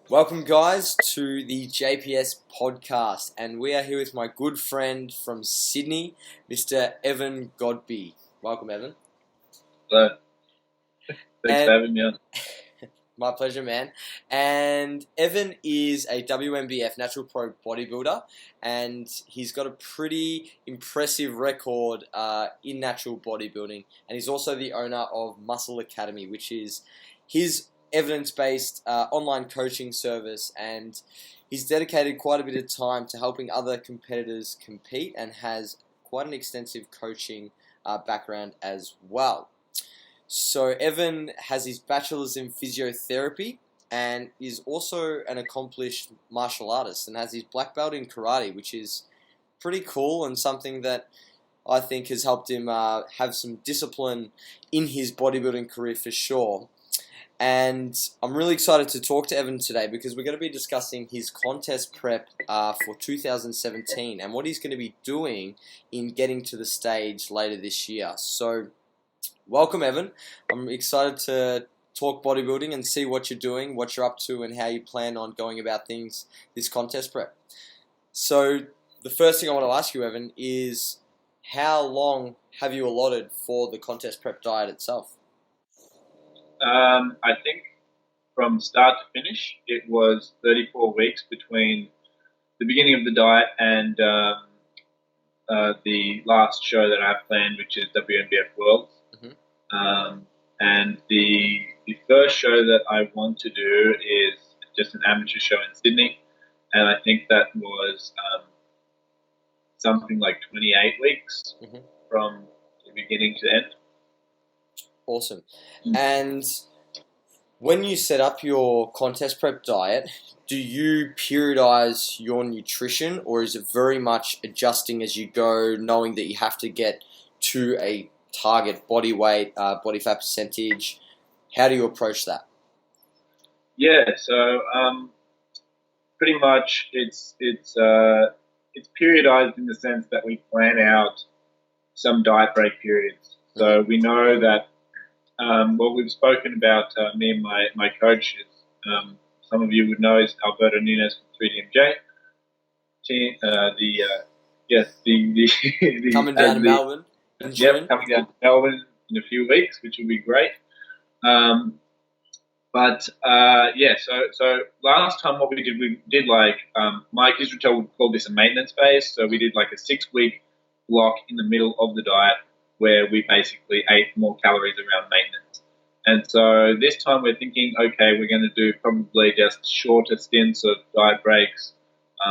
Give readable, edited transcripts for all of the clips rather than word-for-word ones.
Welcome, guys, to the JPS podcast, and we are here with my good friend from Sydney, Mr. Evan Godbee. Welcome, Evan. Hello. Thanks for having me on. My pleasure, man. And Evan is a WMBF Natural Pro bodybuilder, and he's got a pretty impressive record in natural bodybuilding. And he's also the owner of Muscle Academy, which is his evidence-based online coaching service. And he's dedicated quite a bit of time to helping other competitors compete and has quite an extensive coaching background as well. So Evan has his bachelor's in physiotherapy and is also an accomplished martial artist and has his black belt in karate, which is pretty cool and something that I think has helped him have some discipline in his bodybuilding career for sure. And I'm really excited to talk to Evan today because we're going to be discussing his contest prep for 2017 and what he's going to be doing in getting to the stage later this year. So welcome, Evan. I'm excited to talk bodybuilding and see what you're doing, what you're up to, and how you plan on going about things this contest prep. So the first thing I want to ask you, Evan, is how long have you allotted for the contest prep diet itself? I think from start to finish, it was 34 weeks between the beginning of the diet and the last show that I have planned, which is WMBF Worlds. Mm-hmm. And the first show that I want to do is just an amateur show in Sydney, and I think that was something like 28 weeks Mm-hmm. from the beginning to end. Awesome. And when you set up your contest prep diet, do you periodize your nutrition, or is it very much adjusting as you go, knowing that you have to get to a target body weight, body fat percentage? How do you approach that? Yeah, so pretty much it's periodized in the sense that we plan out some diet break periods. So we know that what we've spoken about, me and my coach, is some of you would know, is Alberto Nunes from 3DMJ. The Coming down to Melbourne in June. Yep, coming down to Melbourne in a few weeks, which will be great. So last time what we did like Mike Israel would call this a maintenance phase. So we did like a 6-week block in the middle of the diet where we basically ate more calories around maintenance. And so this time we're thinking, okay, we're going to do probably just shorter stints of diet breaks,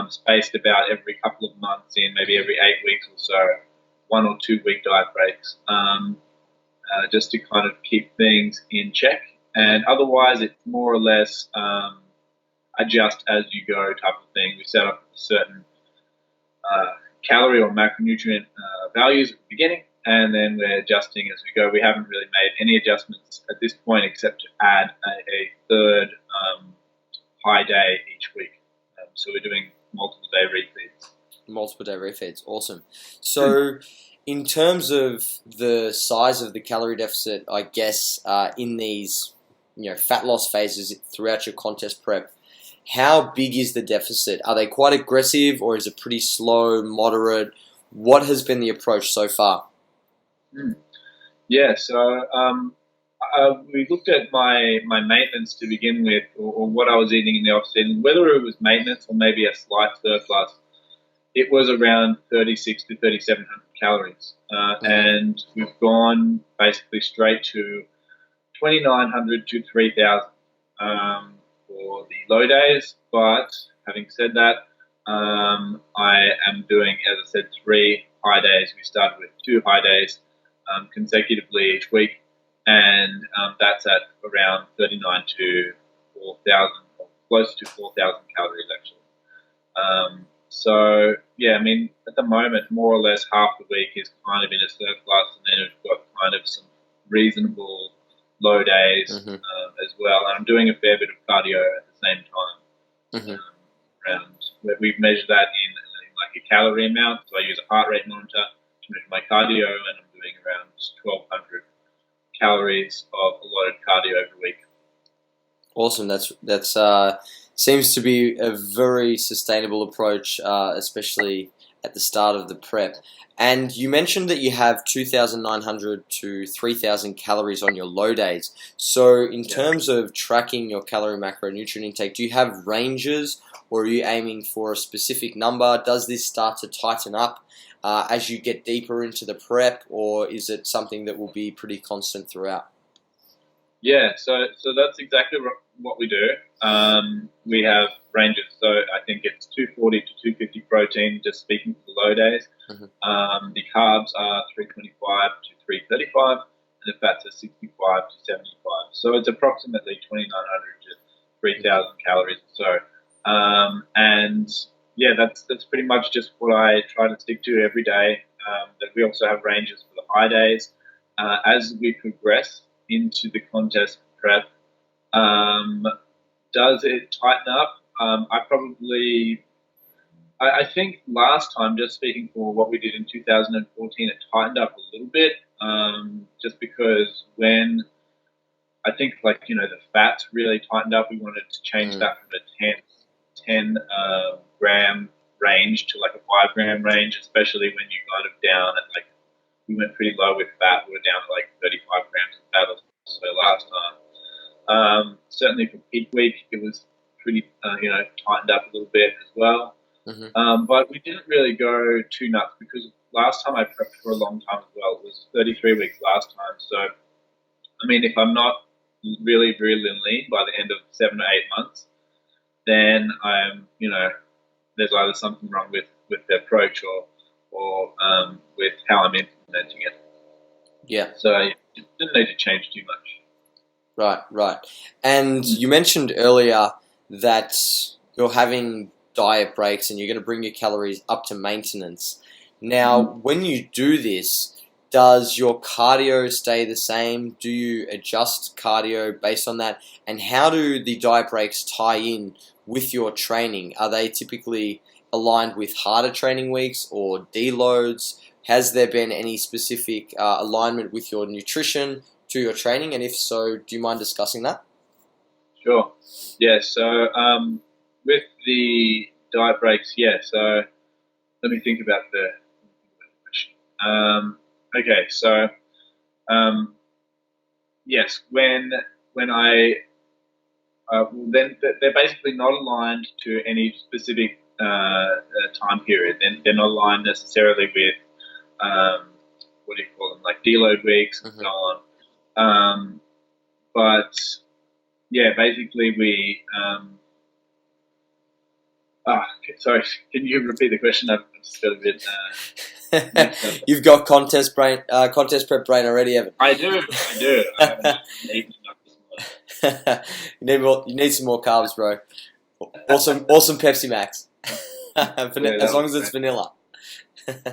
spaced about every couple of months in maybe every 8 weeks or so, 1 or 2 week diet breaks, just to kind of keep things in check. And otherwise it's more or less adjust as you go type of thing. We set up certain calorie or macronutrient values at the beginning, and then we're adjusting as we go. We haven't really made any adjustments at this point except to add a third high day each week. So we're doing multiple day refeeds. Multiple day refeeds, awesome. So in terms of the size of the calorie deficit, I guess in these fat loss phases throughout your contest prep, how big is the deficit? Are they quite aggressive, or is it pretty slow, moderate? What has been the approach so far? Yeah, so we looked at my maintenance to begin with, or what I was eating in the off season, whether it was maintenance or maybe a slight surplus. It was around 36 to 3,700 calories, and we've gone basically straight to 2,900 to 3,000 for the low days. But having said that, I am doing, as I said, 3 high days. We started with 2 high days consecutively each week, and that's at around 39 to 4,000, or close to 4,000 calories actually. So yeah, I mean, at the moment, more or less half the week is kind of in a surplus, and then we've got kind of some reasonable low days as well. And I'm doing a fair bit of cardio at the same time. We've measured that in like a calorie amount. So I use a heart rate monitor to measure my cardio, and I'm doing around 1,200 calories of allotted cardio every week. Awesome. That's Seems to be a very sustainable approach, especially at the start of the prep. And you mentioned that you have 2,900 to 3,000 calories on your low days. So in terms of tracking your calorie, macronutrient intake, do you have ranges, or are you aiming for a specific number? Does this start to tighten up as you get deeper into the prep, or is it something that will be pretty constant throughout? Yeah, so that's exactly what we do. We have ranges, so I think it's 240 to 250 protein, just speaking for the low days. The carbs are 325 to 335, and the fats are 65 to 75. So it's approximately 2,900 to 3,000 calories or so. And yeah, that's pretty much just what I try to stick to every day. That we also have ranges for the high days. As we progress into the contest prep, does it tighten up? I think last time, just speaking for what we did in 2014, it tightened up a little bit, just because when I think the fats really tightened up, we wanted to change that from a 10 gram range to like a 5 gram range, especially when you got it down at we went pretty low with fat. We were down to 35 grams of fat or so last time. Certainly for peak week, it was pretty, tightened up a little bit as well. But we didn't really go too nuts because last time I prepped for a long time as well. It was 33 weeks last time. So, I mean, if I'm not really, really lean by the end of 7 or 8 months, then there's either something wrong with the approach or with how I'm implementing it. Yeah. So it didn't need to change too much. Right. And you mentioned earlier that you're having diet breaks and you're going to bring your calories up to maintenance. Now, when you do this, does your cardio stay the same? Do you adjust cardio based on that? And how do the diet breaks tie in with your training? Are they typically aligned with harder training weeks or deloads? Has there been any specific alignment with your nutrition to your training? And if so, do you mind discussing that? Sure. Yeah, so with the diet breaks, so let me think about the question. Okay, so yes, when I then they're basically not aligned to any specific time period. Then they're not aligned necessarily with what do you call them, like deload weeks and so on. But yeah, basically we. Sorry, can you repeat the question? I've just got a bit. You've got contest prep brain already, Evan. I do. I haven't eaten enough this morning. You need some more carbs, bro. Awesome Pepsi Max. As long as it's vanilla.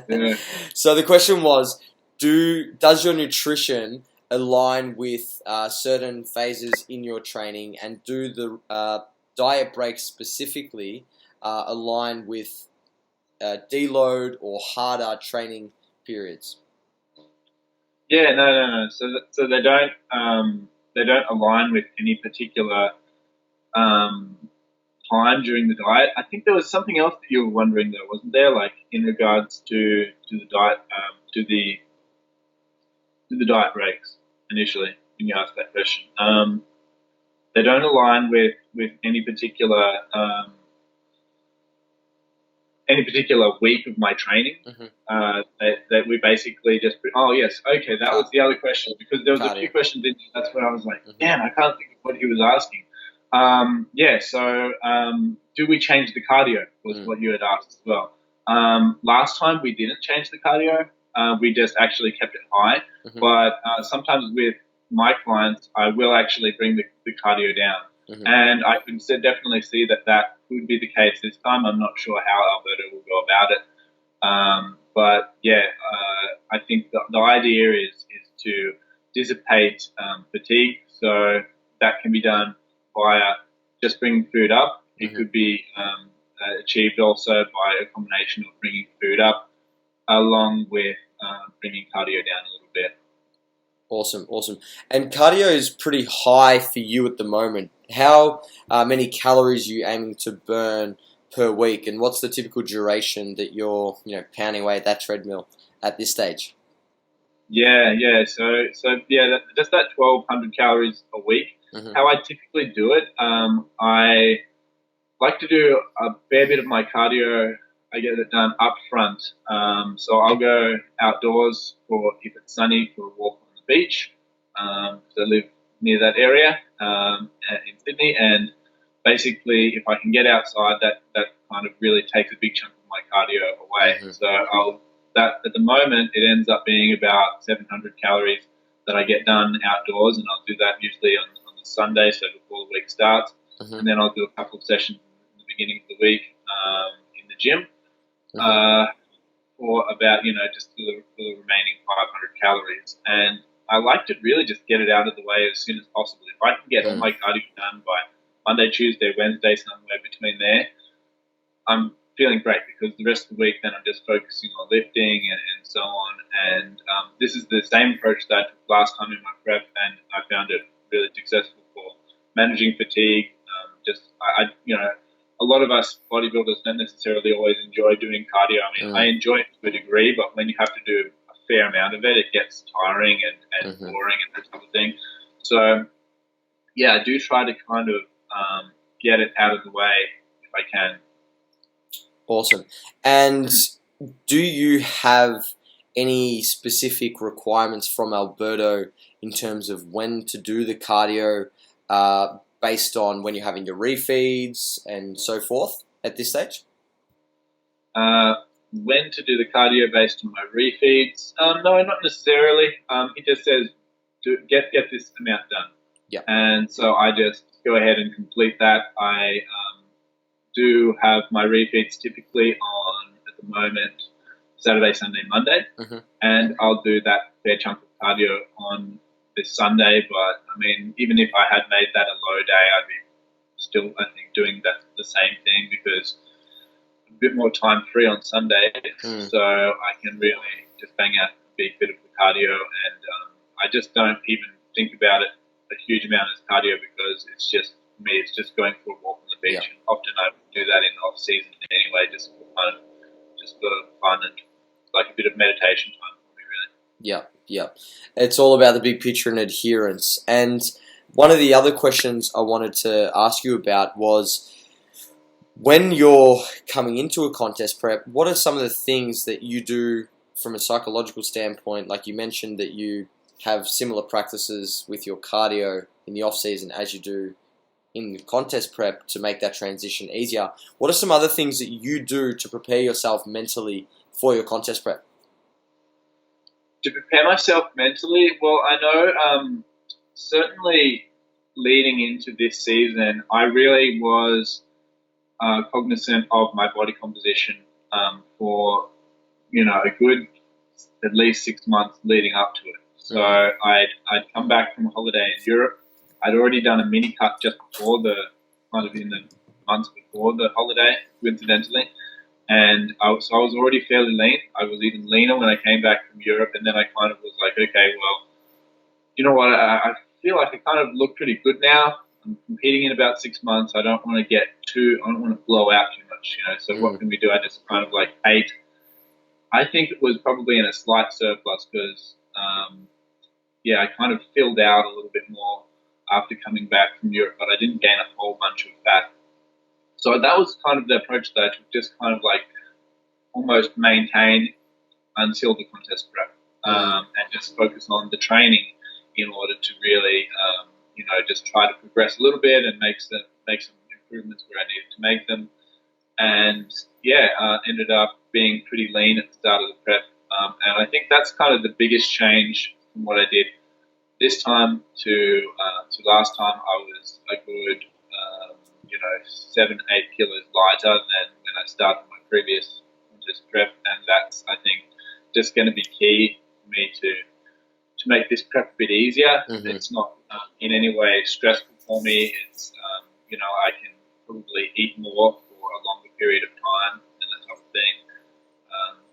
Yeah. So the question was, does your nutrition align with certain phases in your training, and do the diet breaks specifically align with deload or harder training periods? Yeah, no. So they don't align with any particular time during the diet. I think there was something else that you were wondering though, wasn't there? Like in regards to the diet, to the diet breaks initially when you asked that question. They don't align with any particular week of my training. That we basically just that was the other question, because there was a few questions in there. That's when I was like, man, I can't think of what he was asking. Do we change the cardio was what you had asked as well. Last time we didn't change the cardio. We just actually kept it high. But sometimes with my clients, I will actually bring the cardio down. And I can definitely see that could be the case this time. I'm not sure how Alberto will go about it. But yeah, I think the idea is to dissipate fatigue. So that can be done via just bringing food up. It could be achieved also by a combination of bringing food up along with bringing cardio down a little bit. Awesome, awesome. And cardio is pretty high for you at the moment. How many calories are you aiming to burn per week, and what's the typical duration that you're, pounding away at that treadmill at this stage? Yeah. So yeah, just that 1,200 calories a week. Hmm. How I typically do it, I like to do a fair bit of my cardio. I get it done up front. So I'll go outdoors for, if it's sunny, for a walk on the beach. 'Cause I live near that area in Sydney, and basically, if I can get outside, that kind of really takes a big chunk of my cardio away. Hmm. So that at the moment it ends up being about 700 calories that I get done outdoors, and I'll do that usually on the Sunday, so before the week starts, Hmm. and then I'll do a couple of sessions in the beginning of the week in the gym Hmm. uh, for about just for the remaining 500 calories, and I like to really just get it out of the way as soon as possible. If I can get all Mm. my cardio done by Monday, Tuesday, Wednesday, somewhere between there, I'm feeling great, because the rest of the week then I'm just focusing on lifting and so on. And this is the same approach that I took last time in my prep, and I found it really successful for managing fatigue. A lot of us bodybuilders don't necessarily always enjoy doing cardio. I mean, I Mm. enjoy it to a degree, but when you have to do a fair amount of it, it gets tiring and Hmm. boring and that sort of thing. So yeah, I do try to kind of get it out of the way if I can. Awesome. And do you have any specific requirements from Alberto in terms of when to do the cardio, based on when you're having your refeeds and so forth at this stage? Uh, when to do the cardio based on my refeeds? No, not necessarily. He just says, get this amount done. Yeah. And so I just go ahead and complete that. I do have my refeeds typically on, at the moment, Saturday, Sunday, Monday. Hmm. And I'll do that fair chunk of cardio on this Sunday. But I mean, even if I had made that a low day, I'd be still, I think, doing that the same thing, because a bit more time free on Sunday, Mm. so I can really just bang out a big bit of the cardio, and I just don't even think about it a huge amount as cardio, because it's just me. It's just going for a walk on the Yeah. beach, and often I do that in the off season anyway, just for fun, and like a bit of meditation time for me, really. Yeah, yeah. It's all about the big picture and adherence. And one of the other questions I wanted to ask you about was, when you're coming into a contest prep, what are some of the things that you do from a psychological standpoint? Like you mentioned that you have similar practices with your cardio in the off season as you do in the contest prep to make that transition easier. What are some other things that you do to prepare yourself mentally for your contest prep? To prepare myself mentally, well, I know certainly leading into this season, I really was cognizant of my body composition for a good at least 6 months leading up to it. So Mm. I'd come back from a holiday in Europe. I'd already done a mini cut just before kind of in the months before the holiday, coincidentally. And so I was already fairly lean. I was even leaner when I came back from Europe, and then I kind of was like, okay, well, you know what? I feel like I kind of look pretty good now. I'm competing in about 6 months. I don't want to I don't want to blow out too much. So what Mm. can we do? I just kind of like ate. I think it was probably in a slight surplus, because, yeah, I kind of filled out a little bit more after coming back from Europe, but I didn't gain a whole bunch of fat. So that was kind of the approach that I took, just kind of like almost maintain until the contest prep, Mm. and just focus on the training in order to really, just try to progress a little bit and make some improvements where I needed to make them. And yeah, ended up being pretty lean at the start of the prep, and I think that's kind of the biggest change from what I did this time to last time. I was a good, 7-8 kilos lighter than when I started my previous contest prep, and that's, I think, just going to be key for me to make this prep a bit easier. Mm-hmm. It's not in any way stressful for me. It's I can probably eat more for a longer period of time and that type of thing.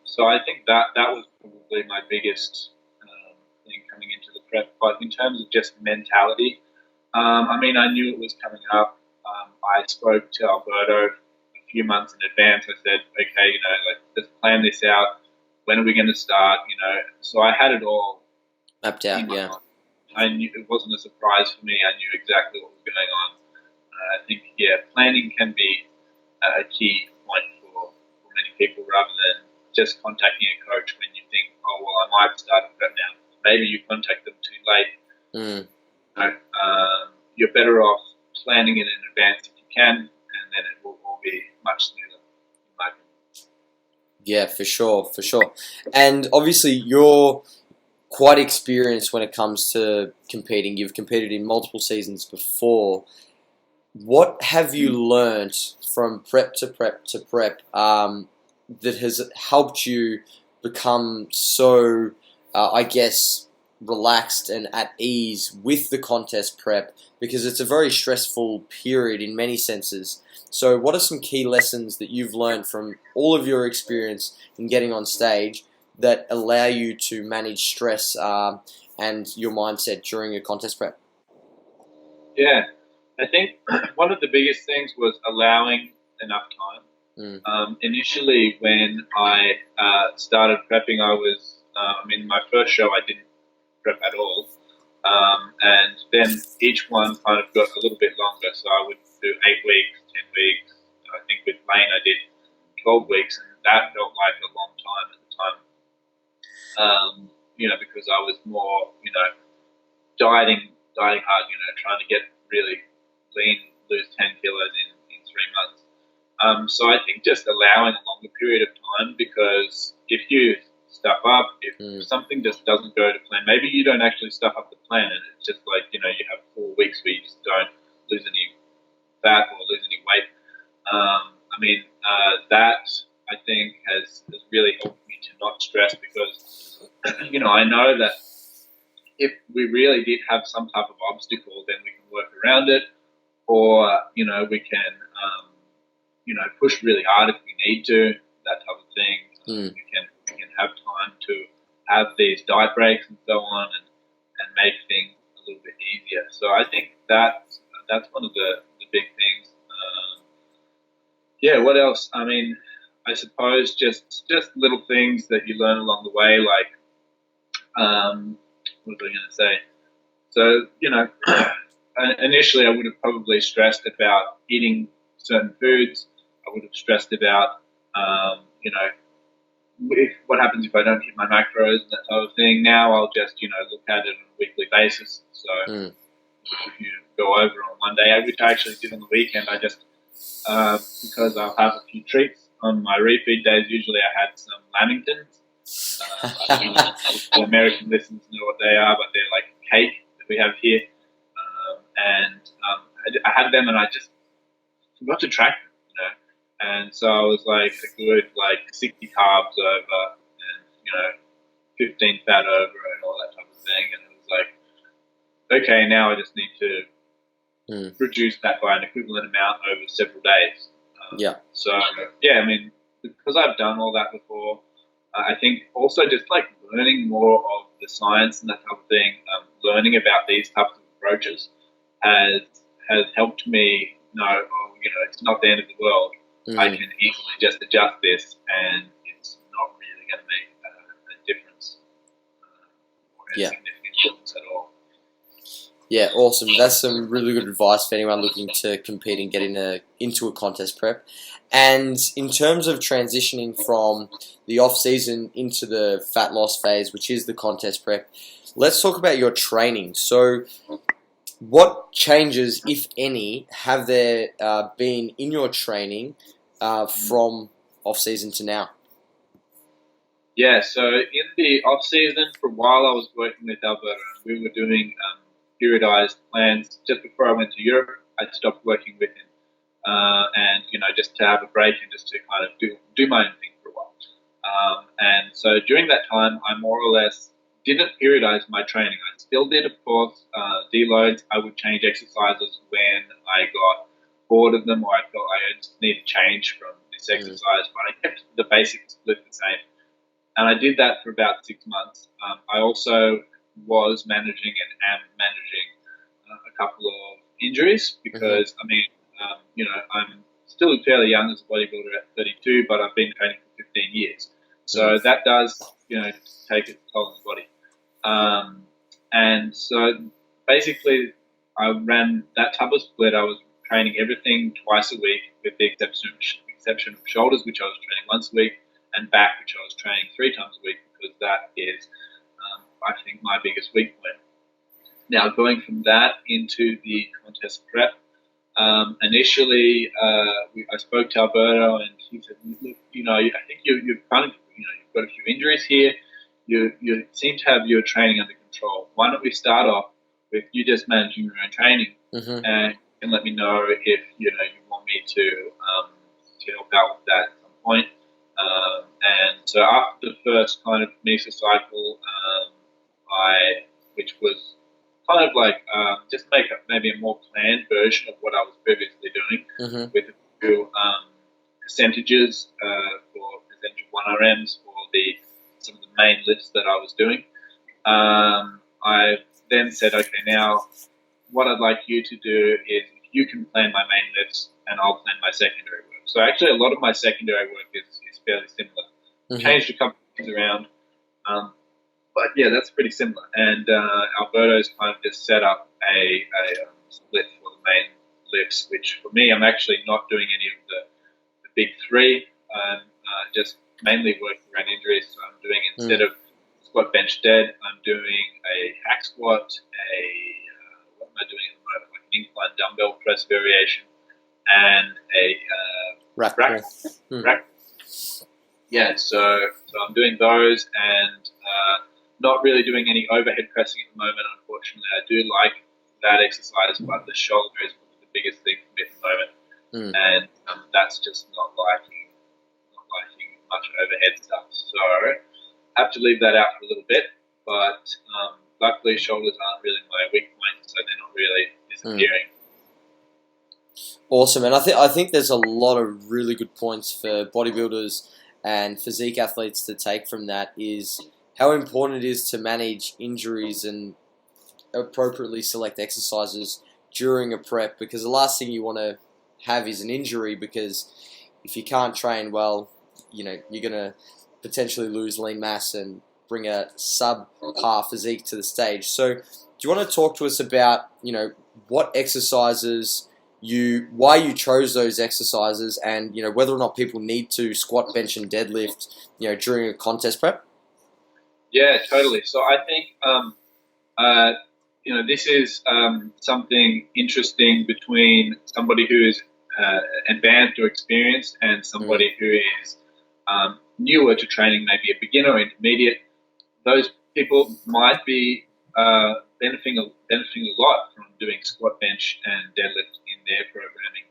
So I think that was probably my biggest thing coming into the prep, but in terms of just mentality, I mean, I knew it was coming up. I spoke to Alberto a few months in advance. I said, okay, like, let's plan this out. When are we going to start? So I had it all Mapped out, in my yeah. mind. I knew it wasn't a surprise for me. I knew exactly what was going on. I think, planning can be a key point for many people rather than just contacting a coach when you think, oh, well, I might start a prep now. Maybe you contact them too late. Mm. You're better off planning it in advance if you can, and then it will all be much smoother, in my opinion. Yeah, for sure. And obviously, you're quite experienced when it comes to competing. You've competed in multiple seasons before. What have you learned from prep to prep to prep that has helped you become so, I guess, relaxed and at ease with the contest prep? Because it's a very stressful period in many senses. So what are some key lessons that you've learned from all of your experience in getting on stage that allow you to manage stress and your mindset during a contest prep? Yeah, I think one of the biggest things was allowing enough time. Initially, when I started prepping, my first show I didn't prep at all. And then each one kind of got a little bit longer. So I would do 8 weeks, 10 weeks. I think with Lane I did 12 weeks, and that felt like a long time at the time. Because I was more, dieting hard, trying to get really lean, lose 10 kilos in 3 months. So I think just allowing a longer period of time, because if you stuff up, if something just doesn't go to plan, maybe you don't actually stuff up the plan, and it's just like, you have 4 weeks where you just don't lose any fat or lose any weight. That I think has really helped me to not stress, because, I know that if we really did have some type of obstacle, then we can work around it, or, we can, push really hard if we need to, that type of thing. We can have time to have these diet breaks and so on, and make things a little bit easier. So I think that's one of the big things. What else? I suppose just little things that you learn along the way, like, what was I going to say? So, initially I would have probably stressed about eating certain foods. I would have stressed about, what happens if I don't hit my macros and that type of thing. Now I'll just, look at it on a weekly basis. So if you go over on one day, which I actually did on the weekend, I just, because I'll have a few treats on my refeed days. Usually I had some lamingtons. I don't know if the American listeners know what they are, but they're like cake that we have here. I had them, and I just forgot to track them, And so I was like a good 60 carbs over, and 15 fat over, and all that type of thing. And it was like, okay, now I just need to reduce that by an equivalent amount over several days. So because I've done all that before, I think also just learning more of the science and that type of thing, learning about these types of approaches has helped me know, it's not the end of the world. I can easily just adjust this, and it's not really going to make a difference or a significant difference at all. Yeah, awesome. That's some really good advice for anyone looking to compete and get into a contest prep. And in terms of transitioning from the off-season into the fat loss phase, which is the contest prep, let's talk about your training. So what changes, if any, have there been in your training from off-season to now? Yeah, so in the off-season, for a while I was working with Alberto. We were doing periodized plans. Just before I went to Europe, I stopped working with him, and just to have a break and just to kind of do my own thing for a while. And so during that time, I more or less didn't periodize my training. I still did, of course, deloads. I would change exercises when I got bored of them, or I felt I just need to change from this exercise. But I kept the basic split the same, and I did that for about 6 months. I also was managing and am managing a couple of injuries because, I mean, I'm still fairly young as a bodybuilder at 32, but I've been training for 15 years. So that does, take its toll on the body. And so basically I ran that type of split. I was training everything twice a week with the exception of shoulders, which I was training once a week, and back, which I was training 3 times a week because that is, I think, my biggest weak point. Now, going from that into the contest prep, initially I spoke to Alberto and he said, look, I think you've kind of, you've got a few injuries here. You seem to have your training under control. Why don't we start off with you just managing your own training and let me know if, you want me to help out with that at some point. And so after the first kind of mesocycle, which was kind of like just make maybe a more planned version of what I was previously doing with a few percentages for percentage of 1RMs for some of the main lifts that I was doing. I then said, okay, now what I'd like you to do is you can plan my main lifts and I'll plan my secondary work. So actually a lot of my secondary work is fairly similar. Changed a couple of things around. But yeah, that's pretty similar. And Alberto's kind of just set up a split for the main lifts, which for me, I'm actually not doing any of the big 3. I'm just mainly working around injuries. So I'm doing, instead of squat, bench, dead, I'm doing a hack squat, what am I doing at the moment? Like an incline dumbbell press variation and a rack. Yeah, so I'm doing those and not really doing any overhead pressing at the moment, unfortunately. I do like that exercise, but the shoulder is the biggest thing for me at the moment. And that's just not liking much overhead stuff. So I have to leave that out for a little bit, but luckily shoulders aren't really my weak point, so they're not really disappearing. Awesome, and I think there's a lot of really good points for bodybuilders and physique athletes to take from that is how important it is to manage injuries and appropriately select exercises during a prep, because the last thing you want to have is an injury, because if you can't train well, you're going to potentially lose lean mass and bring a subpar physique to the stage. So do you want to talk to us about, what exercises why you chose those exercises, and whether or not people need to squat, bench, and deadlift, during a contest prep? Yeah, totally. So I think this is something interesting between somebody who is advanced or experienced and somebody who is newer to training, maybe a beginner or intermediate. Those people might be benefiting a lot from doing squat, bench, and deadlift in their programming.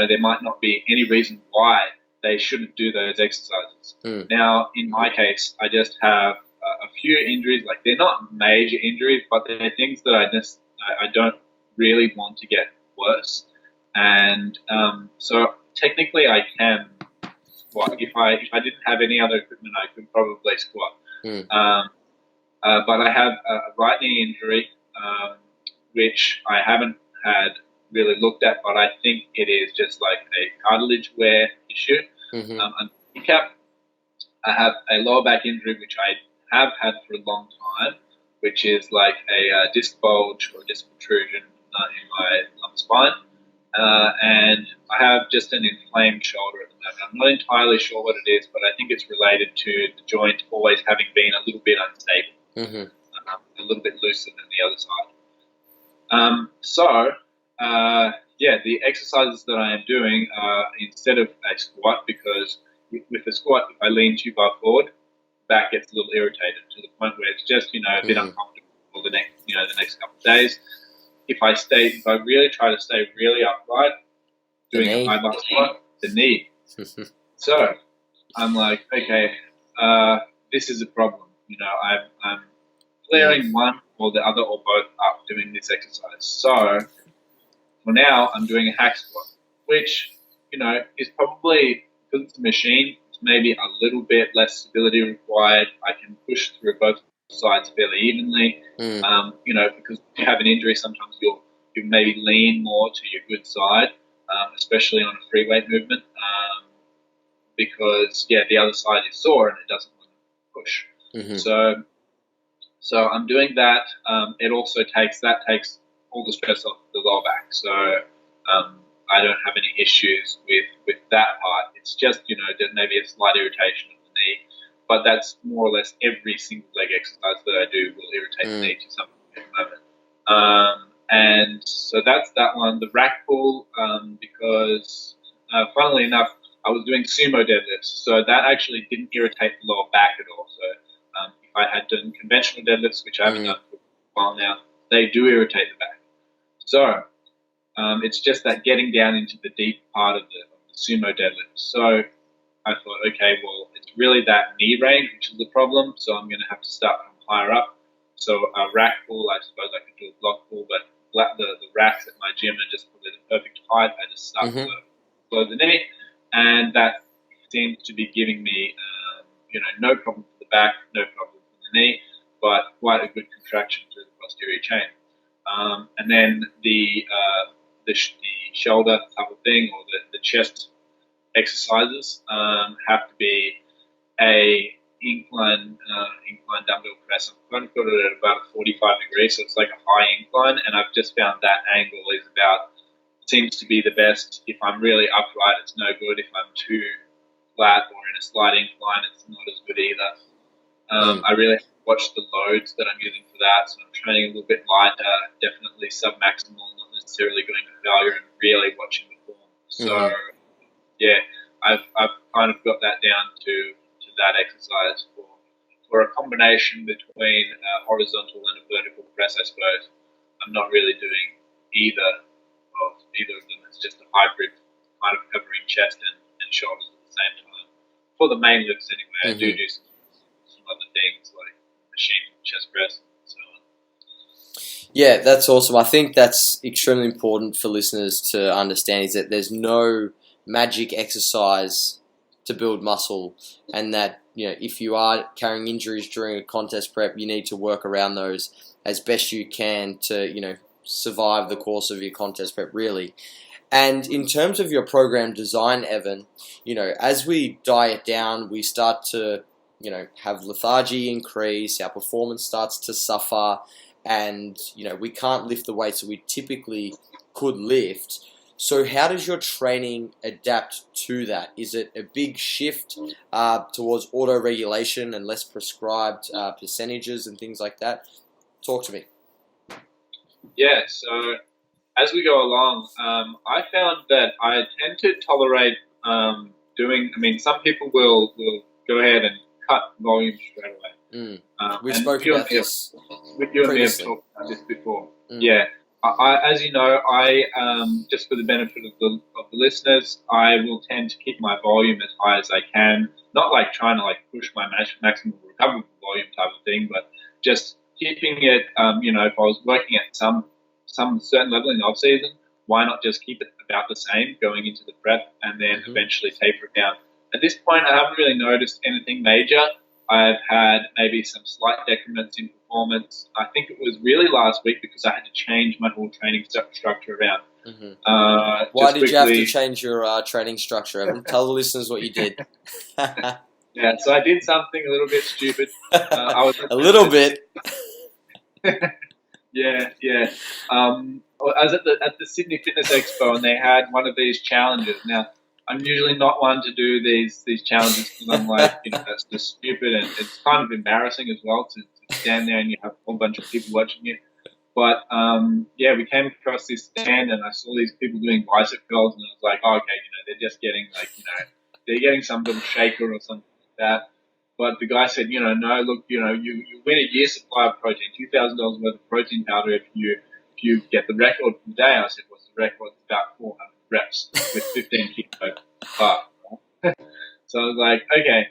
There might not be any reason why they shouldn't do those exercises. Now, in my case, I just have a few injuries. Like, they're not major injuries, but they're things that I don't really want to get worse. And so technically, I can squat. If I didn't have any other equipment, I could probably squat. But I have a right knee injury, which I haven't had really looked at, but I think it is just like a cartilage wear issue. On kneecap, I have a lower back injury, which I have had for a long time, which is like a disc bulge or disc protrusion in my lumbar spine. And I have just an inflamed shoulder at the moment. I'm not entirely sure what it is, but I think it's related to the joint always having been a little bit unstable, a little bit looser than the other side. The exercises that I am doing are instead of a squat, because with a squat, if I lean too far forward, back gets a little irritated to the point where it's just, a bit uncomfortable for the next couple of days. If I really try to stay really upright, doing a high bar squat, the knee. So I'm like, okay, this is a problem. I'm flaring one or the other or both up doing this exercise. So for now, I'm doing a hack squat, which, is probably, because it's a machine, it's maybe a little bit less stability required. I can push through both sides fairly evenly. Because if you have an injury, sometimes you maybe lean more to your good side, especially on a free weight movement, because the other side is sore and it doesn't want to push. So I'm doing that. It also takes all the stress off the lower back. So I don't have any issues with that part. It's just there may be a slight irritation of the knee, but that's more or less every single leg exercise that I do will irritate the knee to some moment. And so that's that one. The rack pull, because funnily enough, I was doing sumo deadlifts, so that actually didn't irritate the lower back at all. So if I had done conventional deadlifts, which I haven't done for a while now, they do irritate the back. So it's just that getting down into the deep part of the sumo deadlift. So I thought, okay, well, it's really that knee range which is the problem, so I'm going to have to start from higher up. So a rack pull, I suppose I could do a block pull, but the racks at my gym are just probably the perfect height. I just start below the knee, and that seems to be giving me, no problem for the back, no problem for the knee, but quite a good contraction through the posterior chain. And then the shoulder type of thing, or the chest exercises have to be a incline dumbbell press. I've kind of got it at about a 45 degrees, so it's like a high incline, and I've just found that angle seems to be the best. If I'm really upright, it's no good. If I'm too flat or in a slight incline, it's not as good either. I really have to watch the loads that I'm using for that, so I'm training a little bit lighter, definitely sub-maximal, not necessarily going to failure, and really watching the form. So, I've kind of got that down to that exercise for a combination between a horizontal and a vertical press, I suppose. I'm not really doing either of them. It's just a hybrid kind of covering chest and shoulders at the same time. For the main lifts anyway, I do some other things like machine chest press and so on. Yeah, that's awesome. I think that's extremely important for listeners to understand, is that there's no magic exercise to build muscle, and that if you are carrying injuries during a contest prep, you need to work around those as best you can to survive the course of your contest prep, really. And in terms of your program design, Evan, as we diet down, we start to have lethargy increase, our performance starts to suffer, and we can't lift the weights that we typically could lift. So how does your training adapt to that? Is it a big shift towards auto-regulation and less prescribed percentages and things like that? Talk to me. Yeah, so as we go along, I found that I tend to tolerate some people will go ahead and cut volume straight away. We've spoken about this you and me have talked about this before. Yeah. As you know, just for the benefit of the listeners, I will tend to keep my volume as high as I can. Not like trying to push my maximum recoverable volume type of thing, but just keeping it. If I was working at some certain level in the off season, why not just keep it about the same going into the prep and then eventually taper it down? At this point, I haven't really noticed anything major. I've had maybe some slight decrements in performance. I think it was really last week because I had to change my whole training structure around. Why did you have to change your training structure, Evan? Tell the listeners what you did. Yeah, so I did something a little bit stupid. I was a little bit. Yeah. I was at the Sydney Fitness Expo, and they had one of these challenges. Now, I'm usually not one to do these challenges because I'm like, that's just stupid, and it's kind of embarrassing as well to stand there and you have a whole bunch of people watching you. But we came across this stand and I saw these people doing bicep curls, and I was like, oh, okay, they're just getting they're getting some little shaker or something like that. But the guy said, no, look, you win a year's supply of protein, $2,000 worth of protein powder if you get the record for the day. I said, what's the record? It's about 400 reps with 15 kilo bar. So I was like, okay,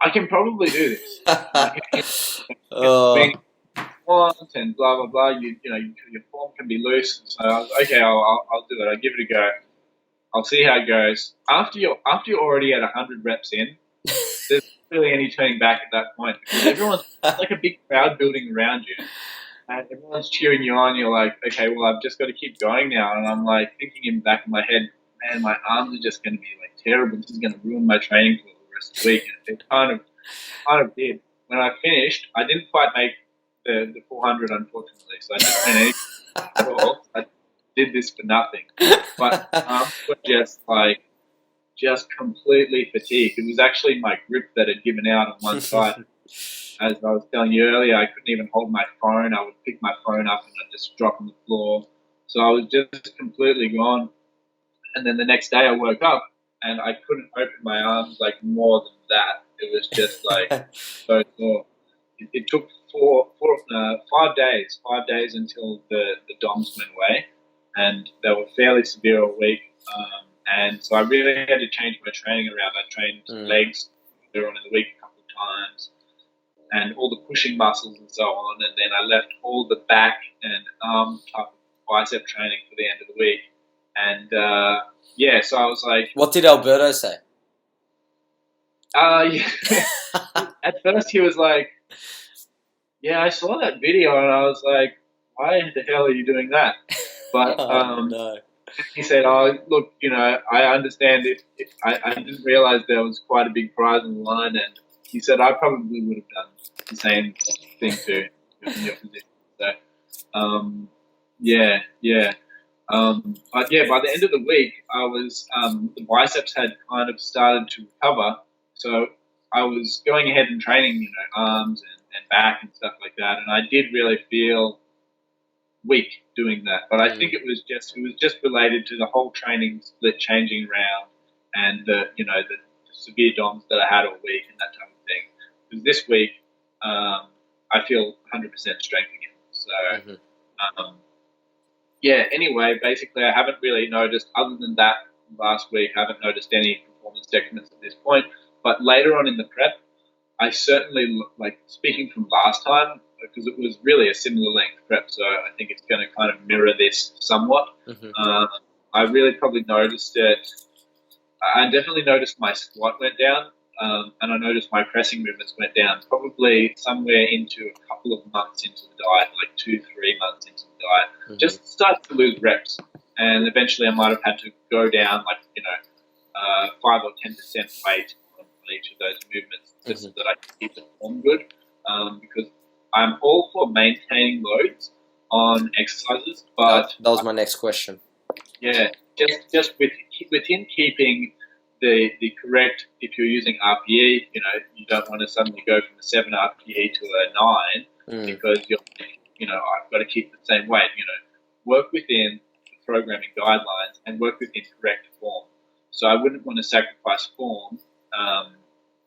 I can probably do this. And blah blah blah. Your form can be loose. So I was okay. I'll do it. I'll give it a go. I'll see how it goes. After you're already at 100 reps in, there's not really any turning back at that point because everyone's like a big crowd building around you. And everyone's cheering you on. You're like, okay, well, I've just got to keep going now. And I'm like thinking in the back of my head, man, my arms are just going to be like terrible. This is going to ruin my training for the rest of the week. And it kind of did. When I finished, I didn't quite make the 400, unfortunately. So I didn't win anything at all. I did this for nothing. But arms were just completely fatigued. It was actually my grip that had given out on one side. As I was telling you earlier, I couldn't even hold my phone. I would pick my phone up and I'd just drop on the floor. So I was just completely gone. And then the next day I woke up and I couldn't open my arms like more than that. It was just like so sore. It took 5 days until the DOMs went away, and they were fairly severe all week. And so I really had to change my training around. I trained legs earlier on in the week a couple of times, and all the pushing muscles and so on. And then I left all the back and arm type of bicep training for the end of the week. And so I was like, what did Alberto say? At first he was like, yeah, I saw that video, and I was like, why the hell are you doing that? But no. he said, oh, look, I understand it. I didn't realize there was quite a big prize on the line, and he said I probably would have done the same thing too in your position. So, but yeah, by the end of the week, I was the biceps had kind of started to recover, so I was going ahead and training, arms and back and stuff like that, and I did really feel weak doing that. But I think it was just related to the whole training split changing around and the severe DOMs that I had all week and that type of thing. Because this week, I feel 100% strength again. So, anyway, basically I haven't really noticed, other than that last week, I haven't noticed any performance decrements at this point. But later on in the prep, I certainly, speaking from last time, because it was really a similar length prep, so I think it's going to kind of mirror this somewhat. I really probably noticed it. I definitely noticed my squat went down, and I noticed my pressing movements went down, probably somewhere into a couple of months into the diet, like 2-3 months into the diet. Just started to lose reps, and eventually I might have had to go down 5 or 10% weight on each of those movements, just so that I can keep the form good, because I'm all for maintaining loads on exercises, but that was my next question. Yeah, just within keeping the correct. If you're using RPE, you don't want to suddenly go from a 7 RPE to a 9 because I've got to keep the same weight. Work within the programming guidelines and work within correct form. So I wouldn't want to sacrifice form.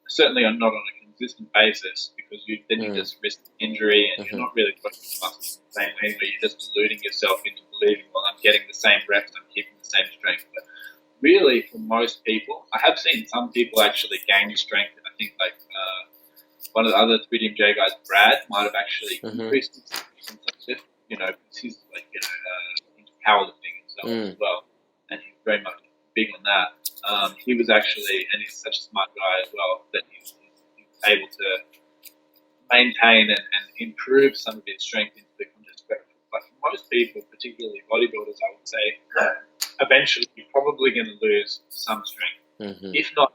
Certainly, I'm not on a consistent basis because you just risk injury and you're not really working the muscles in the same way. Where you're just deluding yourself into believing, well, I'm getting the same reps, I'm keeping the same strength. But really, for most people, I have seen some people actually gain strength. I think one of the other 3DMJ guys, Brad, might have actually increased his strength. He's into powerlifting and so on as well, and he's very much big on that. He was actually, and he's such a smart guy as well, that he's able to maintain and improve some of his strength into the contest prep. But for most people, particularly bodybuilders, I would say, eventually you're probably going to lose some strength, if not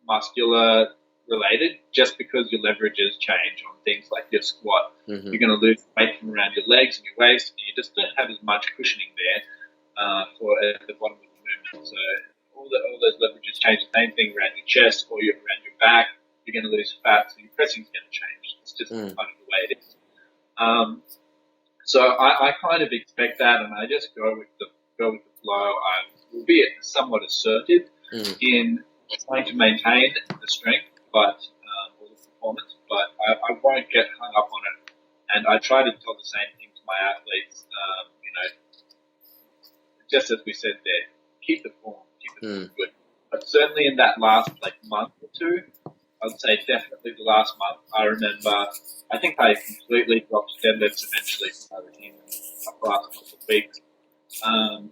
muscular related, just because your leverages change on things like your squat. You're going to lose weight from around your legs and your waist, and you just don't have as much cushioning there for at the bottom of the movement. So all those leverages change. The same thing around your chest or around your back. You're going to lose fat, so your pressing's going to change. It's just kind of the way it is. So I kind of expect that, and I just go with the flow. I will be somewhat assertive in trying to maintain the strength, or the performance, but I won't get hung up on it. And I try to tell the same thing to my athletes. Just as we said there, keep the form good. But certainly in that last month or two, I'd say definitely the last month. I remember, I think I completely dropped deadlifts eventually from my routine in the last couple of weeks.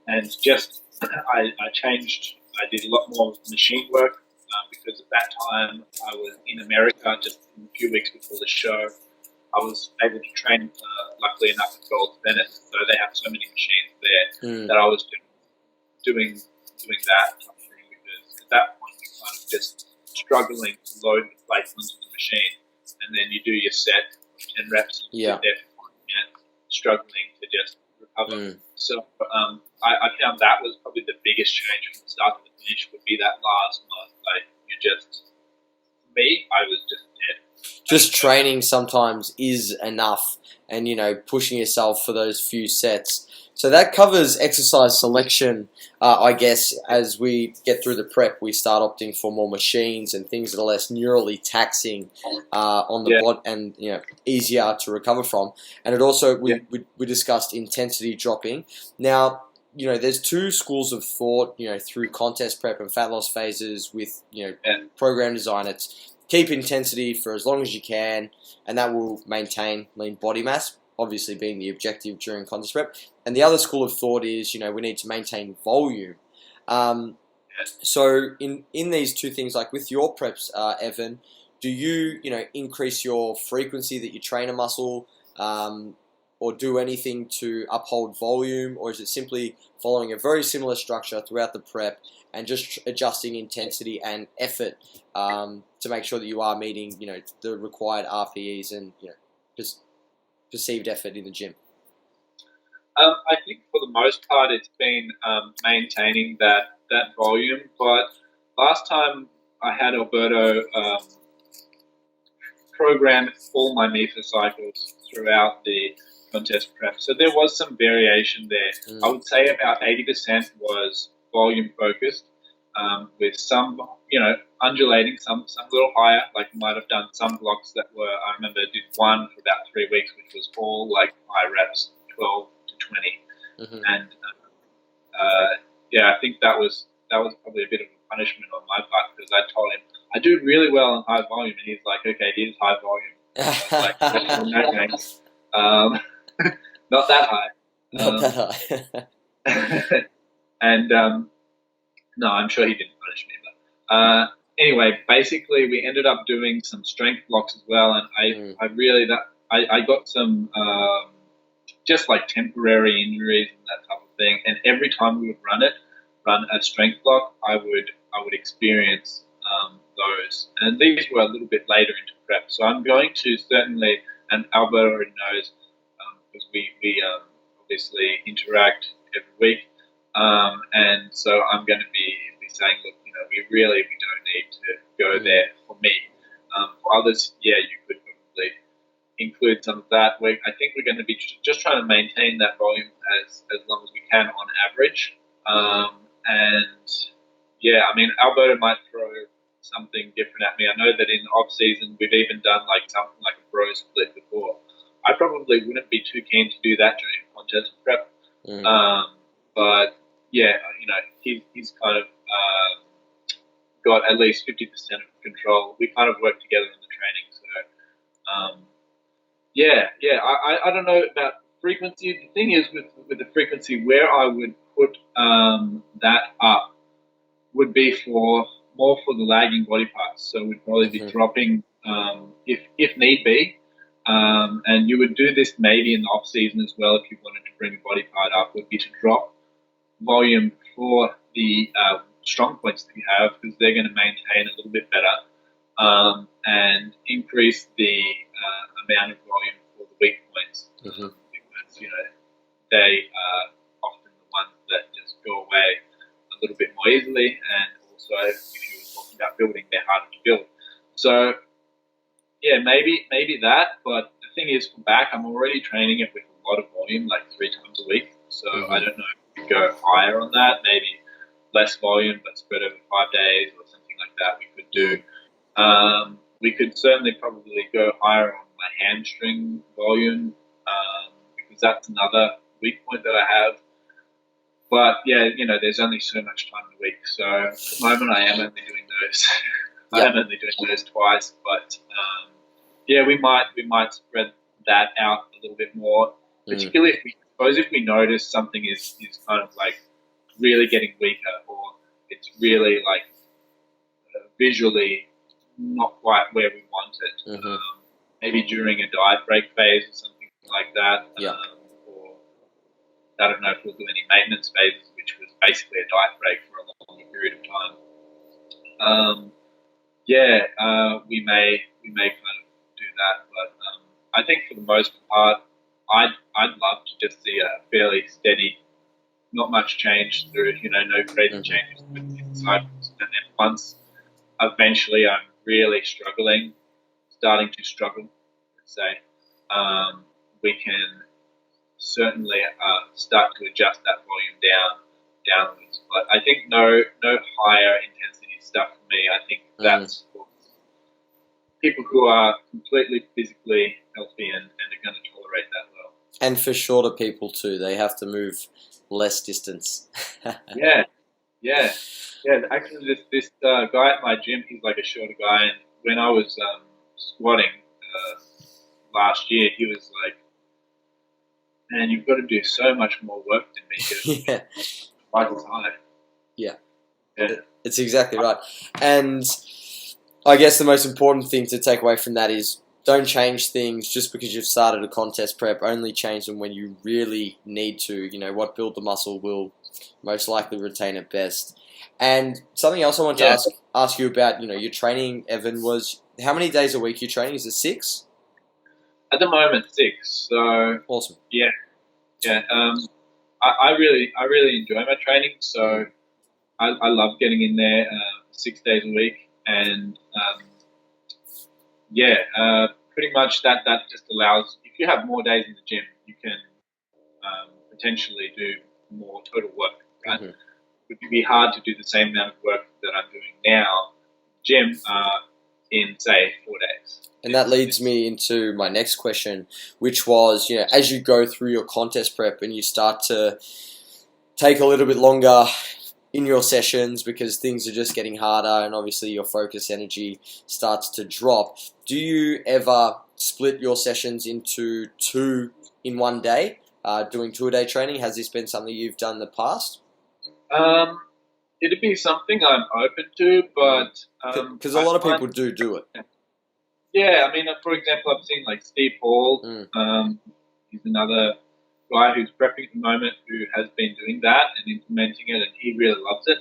And just, I changed, I did a lot more machine work because at that time I was in America just a few weeks before the show. I was able to train, luckily enough, at Gold's Venice, so they have so many machines there that I was doing that type of thing, because at that point you're kind of just struggling to load the plates onto the machine, and then you do your set of 10 reps and you sit there for 5 minutes struggling to just recover. So I found that was probably the biggest change from the start to the finish, would be that last month. Like, I was just dead. Just training sometimes is enough, and pushing yourself for those few sets. So that covers exercise selection. I guess as we get through the prep, we start opting for more machines and things that are less neurally taxing on the body, and easier to recover from. And it also we discussed intensity dropping. Now, there's two schools of thought, through contest prep and fat loss phases with program design. It's keep intensity for as long as you can, and that will maintain lean body mass, obviously being the objective during contest prep. And the other school of thought is, we need to maintain volume. So in these two things, like with your preps, Evan, do you, increase your frequency that you train a muscle, or do anything to uphold volume, or is it simply following a very similar structure throughout the prep and just adjusting intensity and effort to make sure that you are meeting, the required RPEs and just perceived effort in the gym? I think for the most part it's been maintaining that volume. But last time I had Alberto program all my MEFA cycles throughout the contest prep, so there was some variation there. I would say about 80% was volume focused, with some undulating, some a little higher. Like, might have done some blocks that were, I remember did one for about 3 weeks, which was all like high reps, 12 to 20, and I think that was probably a bit of a punishment on my part, because I told him I do really well in high volume, and he's like, okay, here's high volume. I was like, no thanks. Not that high. Not that high. And no, I'm sure he didn't punish me. But anyway, basically, we ended up doing some strength blocks as well, and I got some just like temporary injuries and that type of thing. And every time we would run a strength block, I would experience those. And these were a little bit later into prep, so I'm going to certainly, and Alberto already knows, because we obviously interact every week, and so I'm going to be saying, look, we don't need to go there for me. For others, you could probably include some of that. I think we're going to be just trying to maintain that volume as long as we can on average. Alberto might throw something different at me. I know that in the off season we've even done like something like a bro split before. I probably wouldn't be too keen to do that during contest prep. But he's kind of got at least 50% of control. We kind of work together in the training. So I don't know about frequency. The thing is with the frequency, where I would put that up would be more for the lagging body parts. So we'd probably be dropping if need be. And you would do this maybe in the off season as well if you wanted to bring a body part up, would be to drop volume for the strong points that you have, because they're going to maintain a little bit better, and increase the amount of volume for the weak points, because they are often the ones that just go away a little bit more easily, and also if you were talking about building, they're harder to build. So maybe that, but the thing is, for back, I'm already training it with a lot of volume, like 3 times a week, so I don't know if we could go higher on that, maybe less volume but spread over 5 days or something like that we could do. We could certainly probably go higher on my hamstring volume, because that's another weak point that I have. But there's only so much time in the week, so at the moment I am only doing those. I am only doing those twice, but we might spread that out a little bit more, particularly if we notice something is kind of like really getting weaker, or it's really like visually not quite where we want it. Mm-hmm. Maybe during a diet break phase or something like that. Yeah. Or I don't know if we'll do any maintenance phases, which was basically a diet break for a long period of time. We may kind of do that, but I think for the most part, I'd love to just see a fairly steady, not much change through, no crazy changes within cycles, and then once eventually I'm really starting to struggle, let's say, we can certainly start to adjust that volume downwards. But I think no higher intensity stuff for me. I think that's for people who are completely physically healthy and are going to tolerate that well. And for shorter people too, they have to move less distance. Yeah. Actually, this guy at my gym, he's like a shorter guy, and when I was squatting last year, he was like, "Man, you've got to do so much more work than me." Yeah. Twice as high. Yeah. Yeah. It's exactly right. And I guess the most important thing to take away from that is don't change things just because you've started a contest prep. Only change them when you really need to. What build the muscle will most likely retain it best. And something else I want to ask you about, your training, Evan, was how many days a week you're training? Is it 6? At the moment, 6. So awesome. Yeah. I really enjoy my training. So I love getting in there 6 days a week, and pretty much that just allows, if you have more days in the gym, you can potentially do more total work, right? Mm-hmm. It would be hard to do the same amount of work that I'm doing now, gym, in say 4 days. And that leads me into my next question, which was, as you go through your contest prep and you start to take a little bit longer in your sessions because things are just getting harder and obviously your focus energy starts to drop, do you ever split your sessions into 2 in one day, doing 2-a-day training? Has this been something you've done in the past? It'd be something I'm open to, but because a lot of people do it. Yeah, I mean, for example, I've seen like Steve Hall. He's another guy who's prepping at the moment who has been doing that and implementing it, and he really loves it.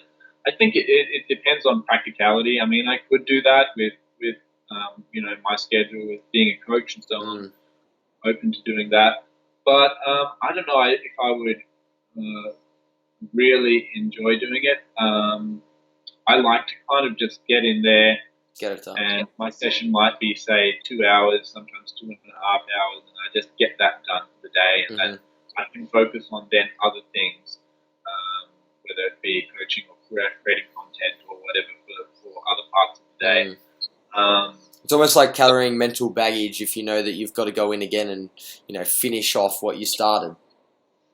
I think it depends on practicality. I mean, I could do that with my schedule, with being a coach and so on. Open to doing that, but I don't know if I would really enjoy doing it. I like to kind of just get in there. Get it done. And my session might be, say, 2 hours, sometimes 2.5 hours, and I just get that done for the day, and then I can focus on then other things, whether it be coaching or creating content or whatever for other parts of the day. It's almost like carrying mental baggage if you know that you've got to go in again and finish off what you started.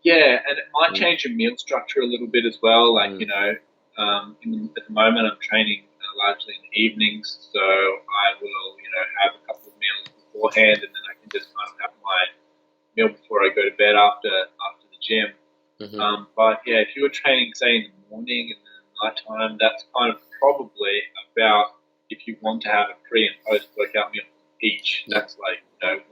Yeah, and it might change your meal structure a little bit as well. Like at the moment I'm training largely in the evenings, so I will, have a couple of meals beforehand, and then I can just kind of have my meal before I go to bed after the gym. But yeah, if you were training, say, in the morning and then night time, that's kind of probably about, if you want to have a pre and post workout meal each, that's like 2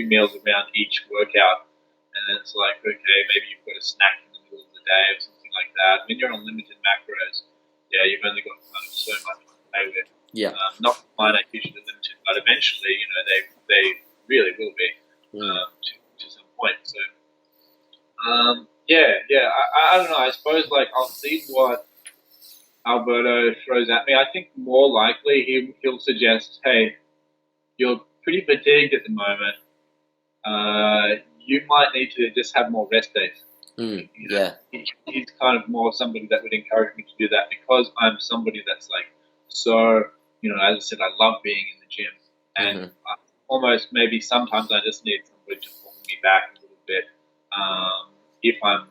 meals around each workout, and then it's like, okay, maybe you've got a snack in the middle of the day or something like that. When you're on limited macros, you've only got kind of so much to play with. Yeah. Not finite, usually limited, but eventually, they really will be to some point. So, I don't know. I suppose I'll see what Alberto throws at me. I think more likely he'll suggest, hey, you're pretty fatigued at the moment. You might need to just have more rest days. He's kind of more somebody that would encourage me to do that, because I'm somebody that's as I said, I love being in the gym, and almost maybe sometimes I just need somebody to pull me back a little bit if I'm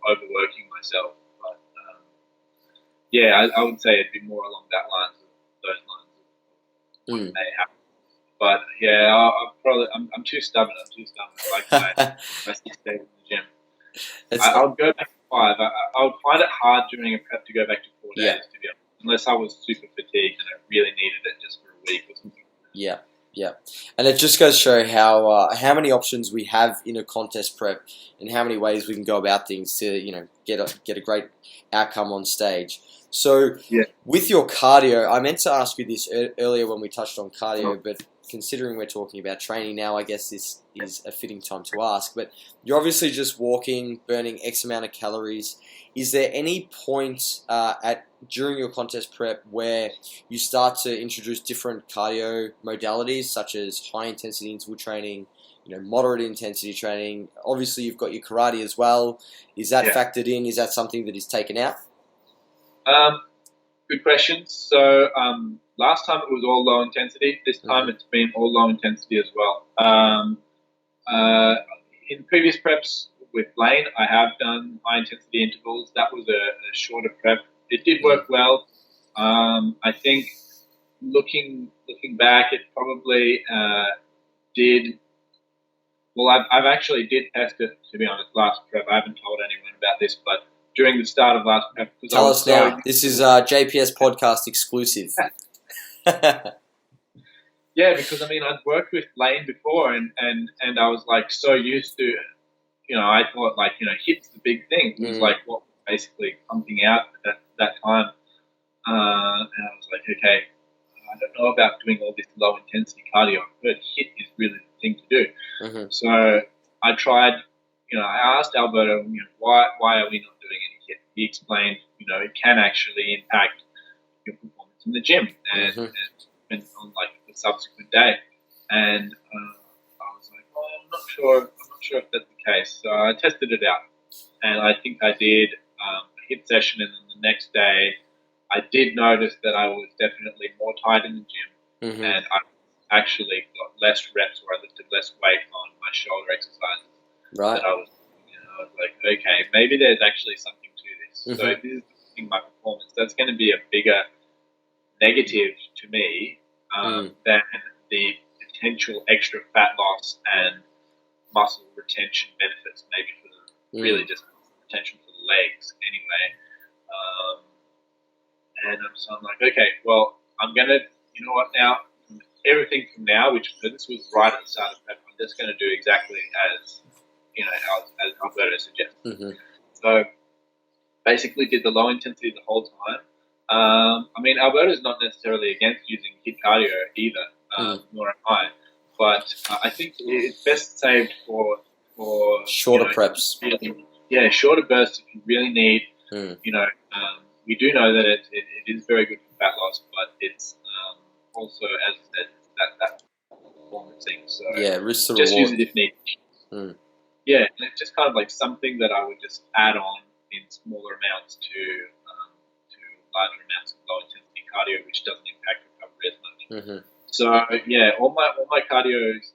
overworking myself. But I would say it'd be more along those lines of what may happen. But I'm too stubborn. I like my 6 days in the gym. I'll go back to 5. I would find it hard during a prep to go back to 4 days, to be honest. unless I was super fatigued and I really needed it just for a week or something. Yeah, yeah, and it just goes to show how many options we have in a contest prep and how many ways we can go about things to get a great outcome on stage. So, Yeah. with your cardio, I meant to ask you this earlier when we touched on cardio, but considering we're talking about training now, I guess this is a fitting time to ask. But you're obviously just walking, burning X amount of calories. Is there any point during your contest prep where you start to introduce different cardio modalities, such as high intensity interval training, moderate intensity training? Obviously, you've got your karate as well. Is that factored in? Is that something that is taken out? Good question. So last time it was all low intensity. This time it's been all low intensity as well. In previous preps with Lane, I have done high intensity intervals. That was a shorter prep. It did work well. I think looking back, it probably did. Well, I've actually did test it, to be honest, last prep. I haven't told anyone about this, but during the start of last prep, tell us now. This is JPS podcast exclusive. Yeah, because I'd worked with Lane before, and I was like so used to, I thought like HIIT's the big thing. It was like what was basically pumping out at that time, and I was like, okay, I don't know about doing all this low intensity cardio. I heard HIIT is really the thing to do. So I tried. I asked Alberto, why are we not doing any HIIT? He explained, it can actually impact your performance in the gym and on like the subsequent day. And I was like, I'm not sure if that's the case. So I tested it out, and I think I did a HIIT session, and then the next day I did notice that I was definitely more tight in the gym, and I actually got less reps, or I lifted less weight on my shoulder exercises. Right. That I was like, okay, maybe there's actually something to this. So if this is affecting my performance, that's going to be a bigger negative to me than the potential extra fat loss and muscle retention benefits, maybe for the really just retention for the legs anyway. And so I'm like, okay, well, I'm going to, now, everything from now, which this was right at the start of prep, I'm just going to do exactly as Alberto suggested. So basically did the low intensity the whole time. Alberto's not necessarily against using HIIT cardio either, nor am I. But I think it's best saved for shorter preps. Really, shorter bursts if you really need. We do know that it is very good for fat loss, but it's also, as I said, that performance thing. So risk to just reward. use it if needed. Yeah, and it's just kind of like something that I would just add on in smaller amounts to larger amounts of low intensity cardio, which doesn't impact recovery as much. So all my cardio is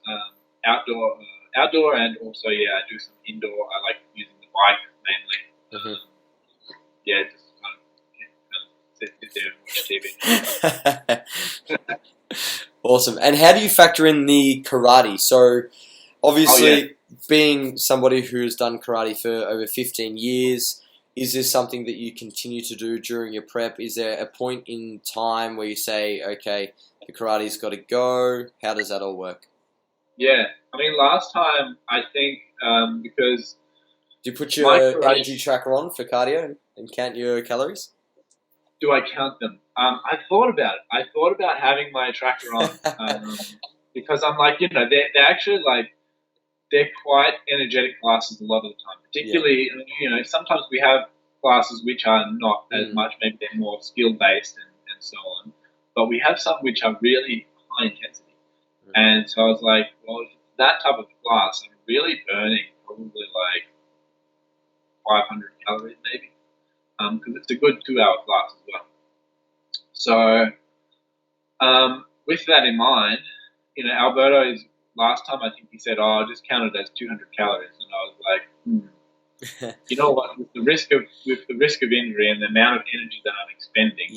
outdoor, and also I do some indoor. I like using the bike mainly. Just kind of sit there and watch TV. Awesome. And how do you factor in the karate? So obviously, being somebody who's done karate for over 15 years, is this something that you continue to do during your prep? Is there a point in time where you say, okay, the karate's got to go? How does that all work? Yeah. Last time, I think, because... Do you put your energy tracker on for cardio and count your calories? Do I count them? I thought about it. I thought about having my tracker on because I'm like, they're actually like, they're quite energetic classes a lot of the time. Particularly, sometimes we have classes which are not as much, maybe they're more skill-based and so on. But we have some which are really high intensity. And so I was like, well, if it's that type of class, I'm really burning probably like 500 calories maybe. Because it's a good 2-hour class as well. So, with that in mind, Alberto's last time I think he said, "Oh, just count it as 200 calories," and I was like, you know what? With the risk of injury and the amount of energy that I'm expending,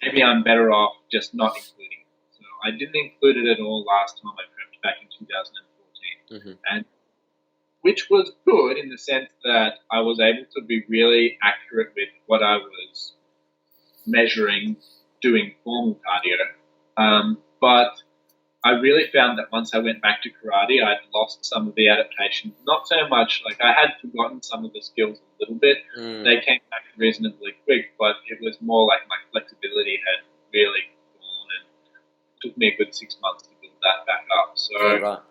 maybe I'm better off just not including it. So I didn't include it at all last time I prepped back in 2014, and which was good in the sense that I was able to be really accurate with what I was measuring, doing formal cardio. But I really found that once I went back to karate, I'd lost some of the adaptation. Not so much, like I had forgotten some of the skills a little bit. They came back reasonably quick, but it was more like my flexibility had really gone, and it took me a good 6 months to build that back up. So,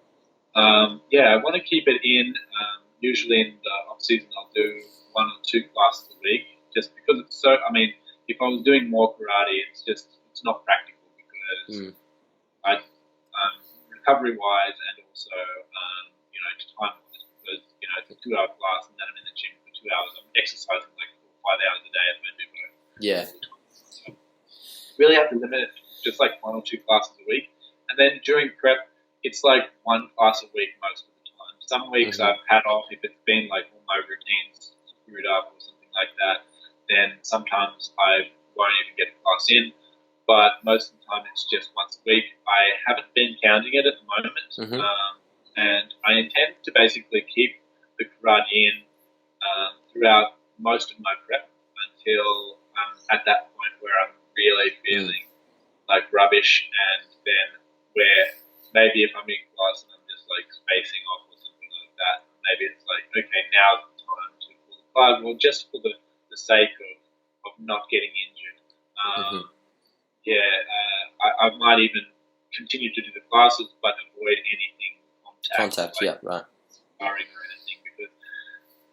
I want to keep it in. Usually in the off season, I'll do 1 or 2 classes a week, just because it's so. I mean, if I was doing more karate, it's not practical because recovery wise and also time wise, because it's a 2 hour class and then I'm in the gym for 2 hours. I'm exercising like 4 or 5 hours a day if I do both. Yeah. So really have to limit it to just like 1 or 2 classes a week, and then during prep, it's like 1 class a week most of the time. Some weeks I've had off if it's been like all my routines screwed up or something like that. Then sometimes I won't even get a class in. But most of the time it's just once a week. I haven't been counting it at the moment, and I intend to basically keep the karate in throughout most of my prep until I'm at that point where I'm really feeling like rubbish, and then where maybe if I'm in class and I'm just like spacing off or something like that, maybe it's like, okay, now's the time to pull the plug, or just for the sake of not getting injured. I might even continue to do the classes, but avoid anything contact, sparring or anything, because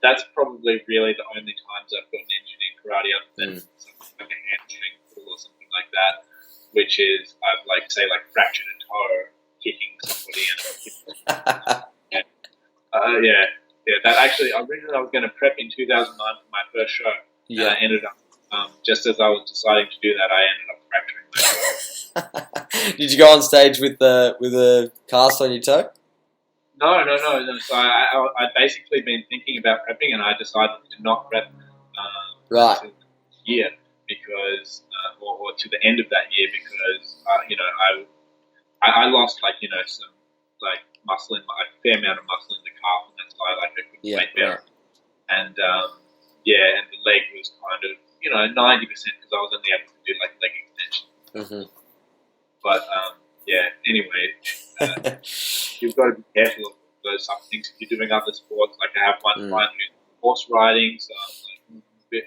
that's probably really the only times I've gotten injured in karate, other than something like a hamstring pull or something like that, which is I've fractured a toe kicking somebody. That actually originally I was going to prep in 2009 for my first show, and I ended up. Just as I was deciding to do that, I ended up fracturing my toe. Did you go on stage with a cast on your toe? No. So I'd basically been thinking about prepping, and I decided to not prep to the year because, or to the end of that year, because I lost some muscle in a fair amount of muscle in the calf on that side, I couldn't weight bear, and and the leg was kind of 90% because I was only able to do leg extension. But anyway, you've got to be careful of those type of things if you're doing other sports. Like I have one client who's horse riding, so I'm a bit,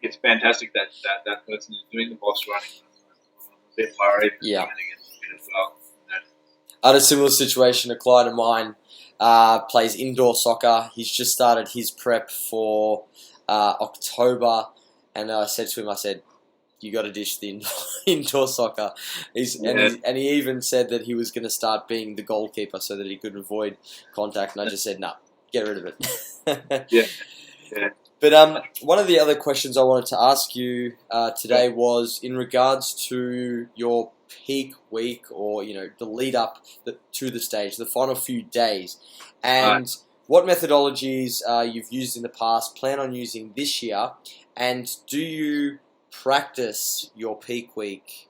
it's fantastic that person is doing the horse riding. I'm a bit worried that I'm going to get injured as well. I had a similar situation. A client of mine plays indoor soccer. He's just started his prep for October, and I said to him, you got to dish the indoor soccer. And he even said that he was going to start being the goalkeeper so that he could avoid contact, and I just said, nah, get rid of it. Yeah. But one of the other questions I wanted to ask you today was in regards to your peak week, or the lead up to the stage, the final few days, and what methodologies you've used in the past, plan on using this year, and do you practice your peak week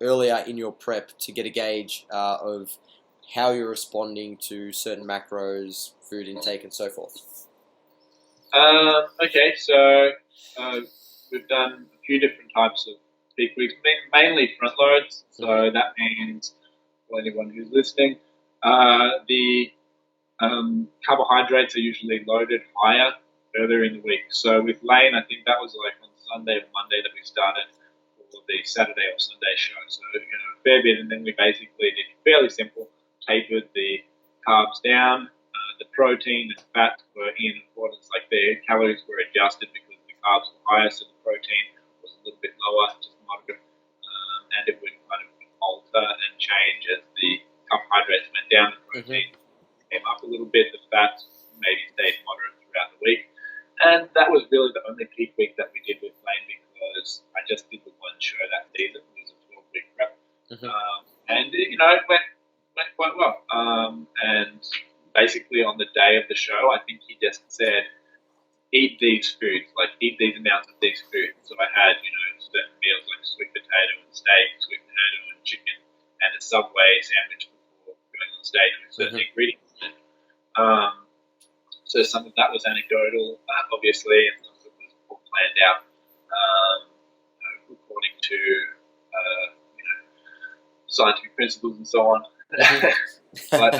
earlier in your prep to get a gauge of how you're responding to certain macros, food intake, and so forth? Okay, so we've done a few different types of peak weeks, mainly front loads. So that means, for anyone who's listening, the carbohydrates are usually loaded higher earlier in the week. So with Lane, I think that was on Sunday or Monday that we started for the Saturday or Sunday show. So a fair bit, and then we basically did fairly simple, tapered the carbs down. The protein and fat were in accordance, the calories were adjusted because the carbs were higher, so the protein was a little bit lower, just moderate, and it would kind of alter and change as the carbohydrates went down. The protein came up a little bit, the fat maybe stayed moderate throughout the week, and that was really the only peak week that we did with Lane, because I just did the one show that season. It was a 12-week prep, and it went quite well, and basically on the day of the show, I think he just said, eat these foods, eat these amounts of these foods. So I had, certain meals like sweet potato and steak, sweet potato and chicken, and a Subway sandwich before going on stage with certain ingredients. So some of that was anecdotal, obviously, and some of it was all planned out. according to scientific principles and so on. But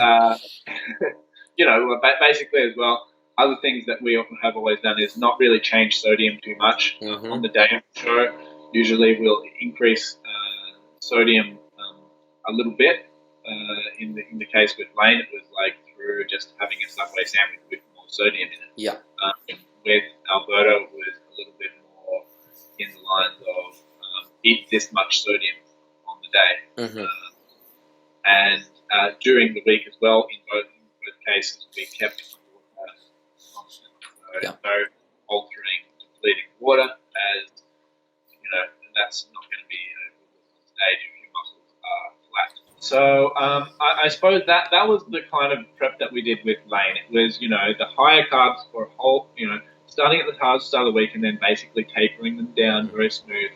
basically as well, other things that we have always done is not really change sodium too much on the day of the show. Usually we'll increase sodium a little bit. In the case with Lane, it was like through just having a Subway sandwich with more sodium in it. Yeah. With Alberto, it was a little bit more in the lines of eat this much sodium on the day. And during the week as well, in both cases, we kept water constant. So altering, depleting water, as and that's not going to be on stage if your muscles are flat. So I suppose that was the kind of prep that we did with Lane. It was the higher carbs for a whole starting at the start of the week and then basically tapering them down very smooth,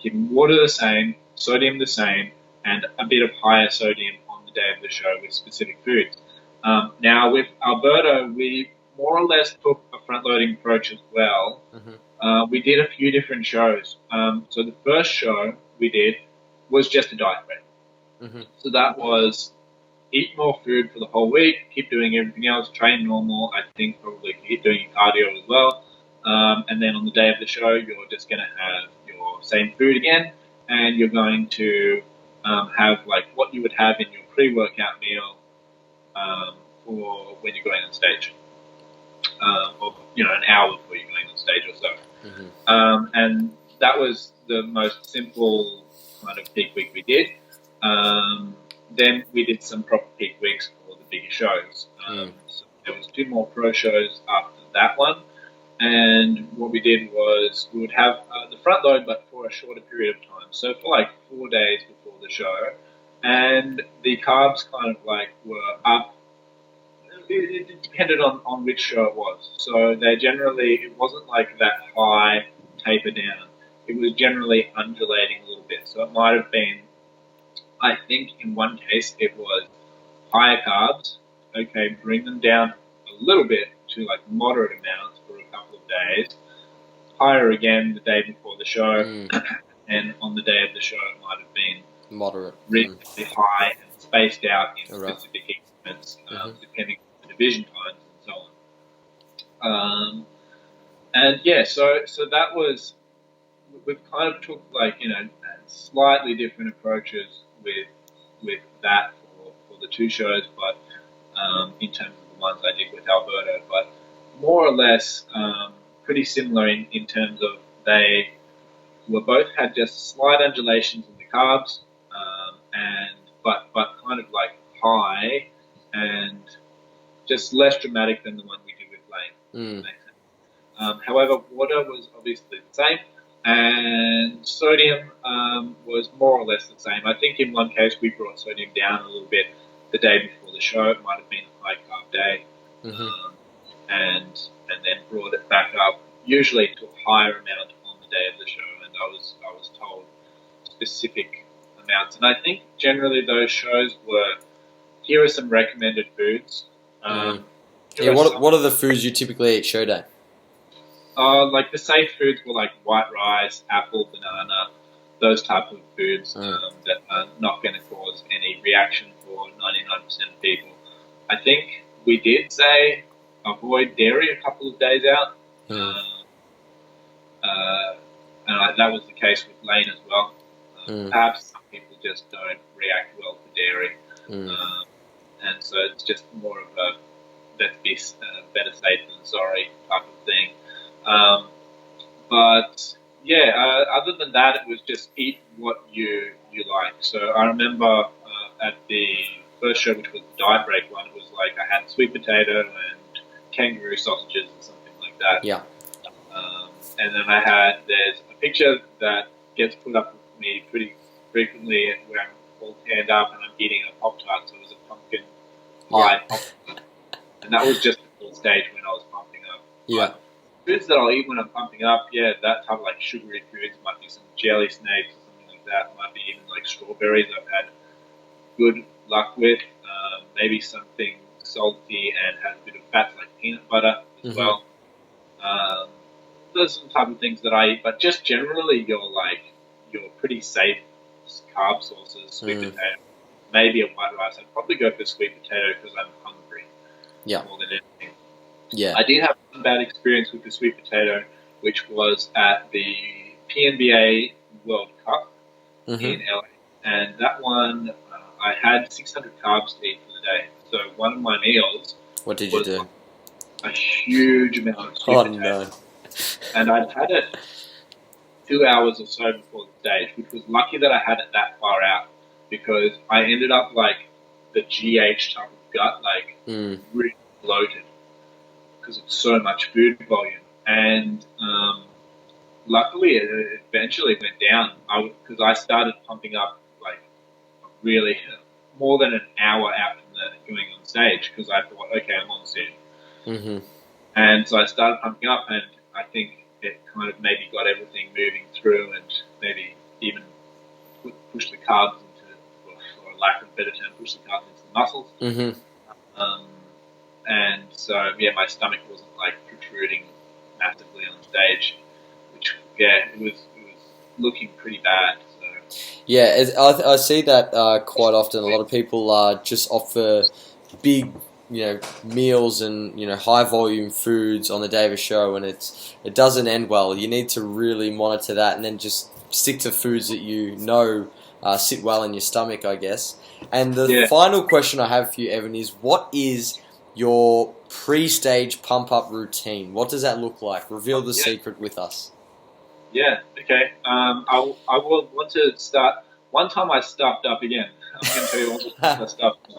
keeping water the same, sodium the same, and a bit of higher sodium on the day of the show with specific foods. Now with Alberto, we more or less took a front-loading approach as well. We did a few different shows. So the first show we did was just a diet break. So that was eat more food for the whole week, keep doing everything else, train normal, I think probably keep doing your cardio as well. And then on the day of the show, you're just going to have your same food again, and you're going to have like what you would have in your pre-workout meal for when you're going on stage, or an hour before you're going on stage or so. And that was the most simple kind of peak week we did. Then we did some proper peak weeks for the bigger shows. So there was 2 more pro shows after that one. And what we did was we would have the front load, but for a shorter period of time. So for like 4 days before the show. And the carbs kind of like were up. It depended on which show it was. So it wasn't like that high taper down. It was generally undulating a little bit. So it might have been, I think in one case it was higher carbs. Okay, bring them down a little bit to like moderate amounts for a couple of days. Higher again the day before the show, and on the day of the show it might have been moderate, really high and spaced out in specific increments, depending on the division times and so on. And yeah, so that was, we've kind of took like slightly different approaches with that for the 2 shows, but in terms of the ones I did with Alberto, but more or less pretty similar in terms of they were both had just slight undulations in the carbs, but kind of like high and just less dramatic than the one we did with Lane. However, water was obviously the same, and sodium was more or less the same. I think in one case we brought sodium down a little bit the day before the show. It might have been a high carb day, and then brought it back up, usually to a higher amount on the day of the show. And I was told specific amounts, and I think generally those shows were, here are some recommended foods. What are the foods you typically eat show day? Like the safe foods were like white rice, apple, banana, those type of foods that are not going to cause any reaction for 99% of people. I think we did say avoid dairy a couple of days out, and that was the case with Lane as well. Perhaps some people just don't react well to dairy, and so it's just more of a let's be better safe than sorry type of thing. But yeah, other than that, it was just eat what you like. So I remember at the first show, which was the diet break one, it was like I had sweet potato and kangaroo sausages or something like that. Yeah. And then there's a picture that gets put up with me pretty frequently where I'm all tanned up and I'm eating a Pop-Tart. So it was a pumpkin pie Pop-Tart. And that was just the full stage when I was pumping up. Yeah. But foods that I'll eat when I'm pumping up, that type of like sugary foods, might be some jelly snakes or something like that, might be even like strawberries I've had good luck with, maybe something salty and has a bit of fat like peanut butter as well. those are the type of things that I eat. But just generally, your pretty safe carb sources, sweet potato, maybe a white rice. I'd probably go for sweet potato because I'm hungry more than anything. Yeah. I did have one bad experience with the sweet potato, which was at the PNBA World Cup in LA. And that one, I had 600 carbs to eat for the day. So one of my meals What did you do? A huge amount of sweet potato. No. And I'd had it 2 hours or so before the stage, which was lucky that I had it that far out, because I ended up like the GH type of gut, like really bloated because of so much food volume. And luckily, it eventually went down because I started pumping up like really more than an hour out from going on stage, because I thought, okay, I'm on stage. And so I started pumping up, and I think it kind of maybe got everything moving through, and maybe even pushed the carbs into, for lack of a better term, pushed the carbs into the muscles. And so, yeah, my stomach wasn't like protruding massively on stage, which, it was looking pretty bad. So. Yeah, I see that quite often. A lot of people just offer big, meals and high volume foods on the day of a show, and it doesn't end well. You need to really monitor that, and then just stick to foods that sit well in your stomach, I guess. And the final question I have for you, Evan, is what is your pre-stage pump-up routine? What does that look like? Reveal the secret with us. Yeah, okay. I will want to start. One time I stuffed up again. I'm going to tell you all the things I stuffed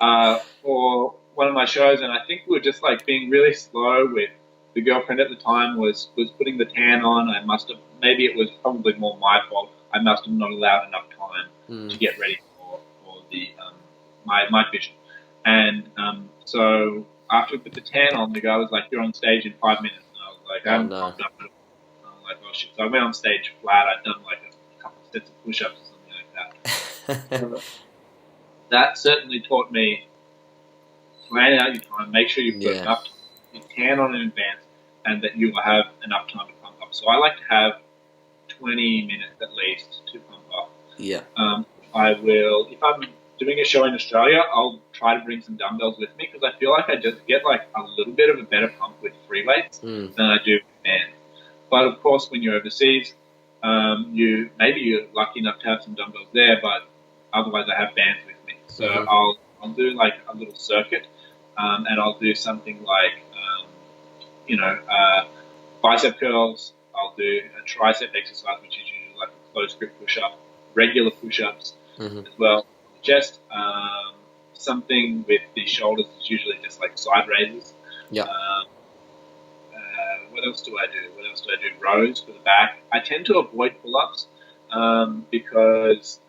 up. For one of my shows, and I think we were just like being really slow with the girlfriend at the time was putting the tan on. I must have, maybe it was probably more my fault. I must have not allowed enough time to get ready for the my vision. And so after we put the tan on, the guy was like, "You're on stage in 5 minutes." And I was like, "I haven't pumped up." I'm like, "Oh shit!" So I went on stage flat. I'd done like a couple of sets of push-ups or something like that. That certainly taught me, plan out your time, make sure you've got enough time, you tan on in advance, and that you will have enough time to pump up. So I like to have 20 minutes at least to pump up. Yeah. I will, if I'm doing a show in Australia, I'll try to bring some dumbbells with me, because I feel like I just get like a little bit of a better pump with free weights than I do with bands. But of course, when you're overseas, maybe you're lucky enough to have some dumbbells there, but otherwise I have bands with me. So I'll do like a little circuit, and I'll do something like, bicep curls. I'll do a tricep exercise, which is usually like a close grip push-up, regular push-ups as well. Just something with the shoulders is usually just like side raises. Yeah. What else do I do? Rows for the back. I tend to avoid pull-ups because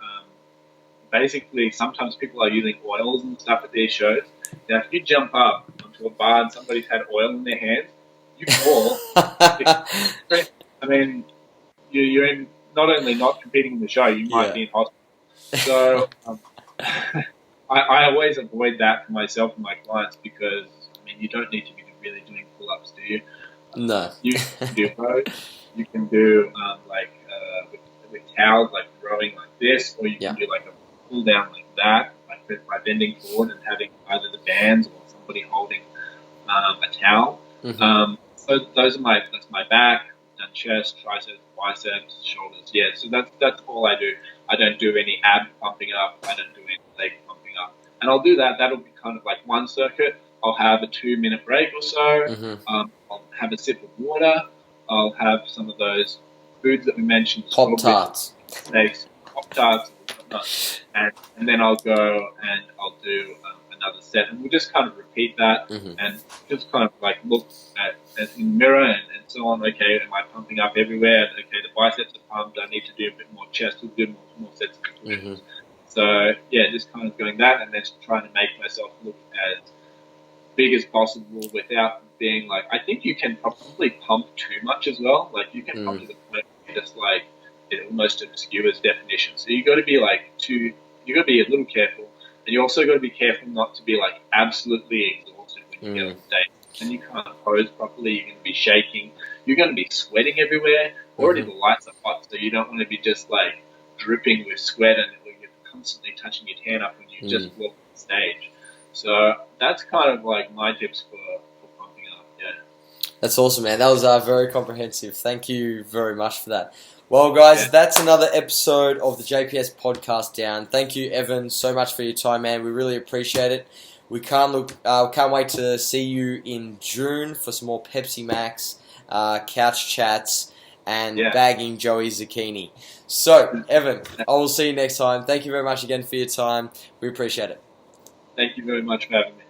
basically sometimes people are using oils and stuff at these shows. Now, if you jump up onto a bar and somebody's had oil in their hands, you fall. I mean, you're in, not only not competing in the show, you might be in hospital. So I always avoid that for myself and my clients, because you don't need to be really doing pull-ups, do you? No. You can do both. You can do with towels, like rowing like this, or you can do like a pull down like that, like by bending forward and having either the bands or somebody holding a towel. So that's my back, done chest, triceps, biceps, shoulders. Yeah, so that's all I do. I don't do any ab pumping up. I don't do any leg pumping up. And I'll do that. That'll be kind of like one circuit. I'll have a 2-minute break or so. I'll have a sip of water. I'll have some of those foods that we mentioned. Pop-Tarts. Snakes, Pop-Tarts, and then I'll go and I'll do another set. And we'll just kind of repeat that and just kind of like look at in the mirror and so on. Okay, am I pumping up everywhere? Okay, the biceps are pumped. I need to do a bit more chest. We'll do more sets of push-ups. So, yeah, just kind of doing that and then trying to make myself look as big as possible without being like, I think you can probably pump too much as well. Like, you can pump to the point where just like it almost obscures definition. So you got to be like you got to be a little careful, and you also got to be careful not to be like absolutely exhausted when you get on stage. and you can't pose properly. You're going to be shaking. You're going to be sweating everywhere. Already Mm-hmm. the lights are hot, so you don't want to be just like dripping with sweat and you're constantly touching your tan up when you just walk on stage. So that's kind of like my tips for pumping up. Yeah. That's awesome, man. That was very comprehensive. Thank you very much for that. Well, guys, that's another episode of the JPS podcast down. Thank you, Evan, so much for your time, man. We really appreciate it. We can't wait to see you in June for some more Pepsi Max, couch chats, and bagging Joey Zucchini. So, Evan, I will see you next time. Thank you very much again for your time. We appreciate it. Thank you very much for having me.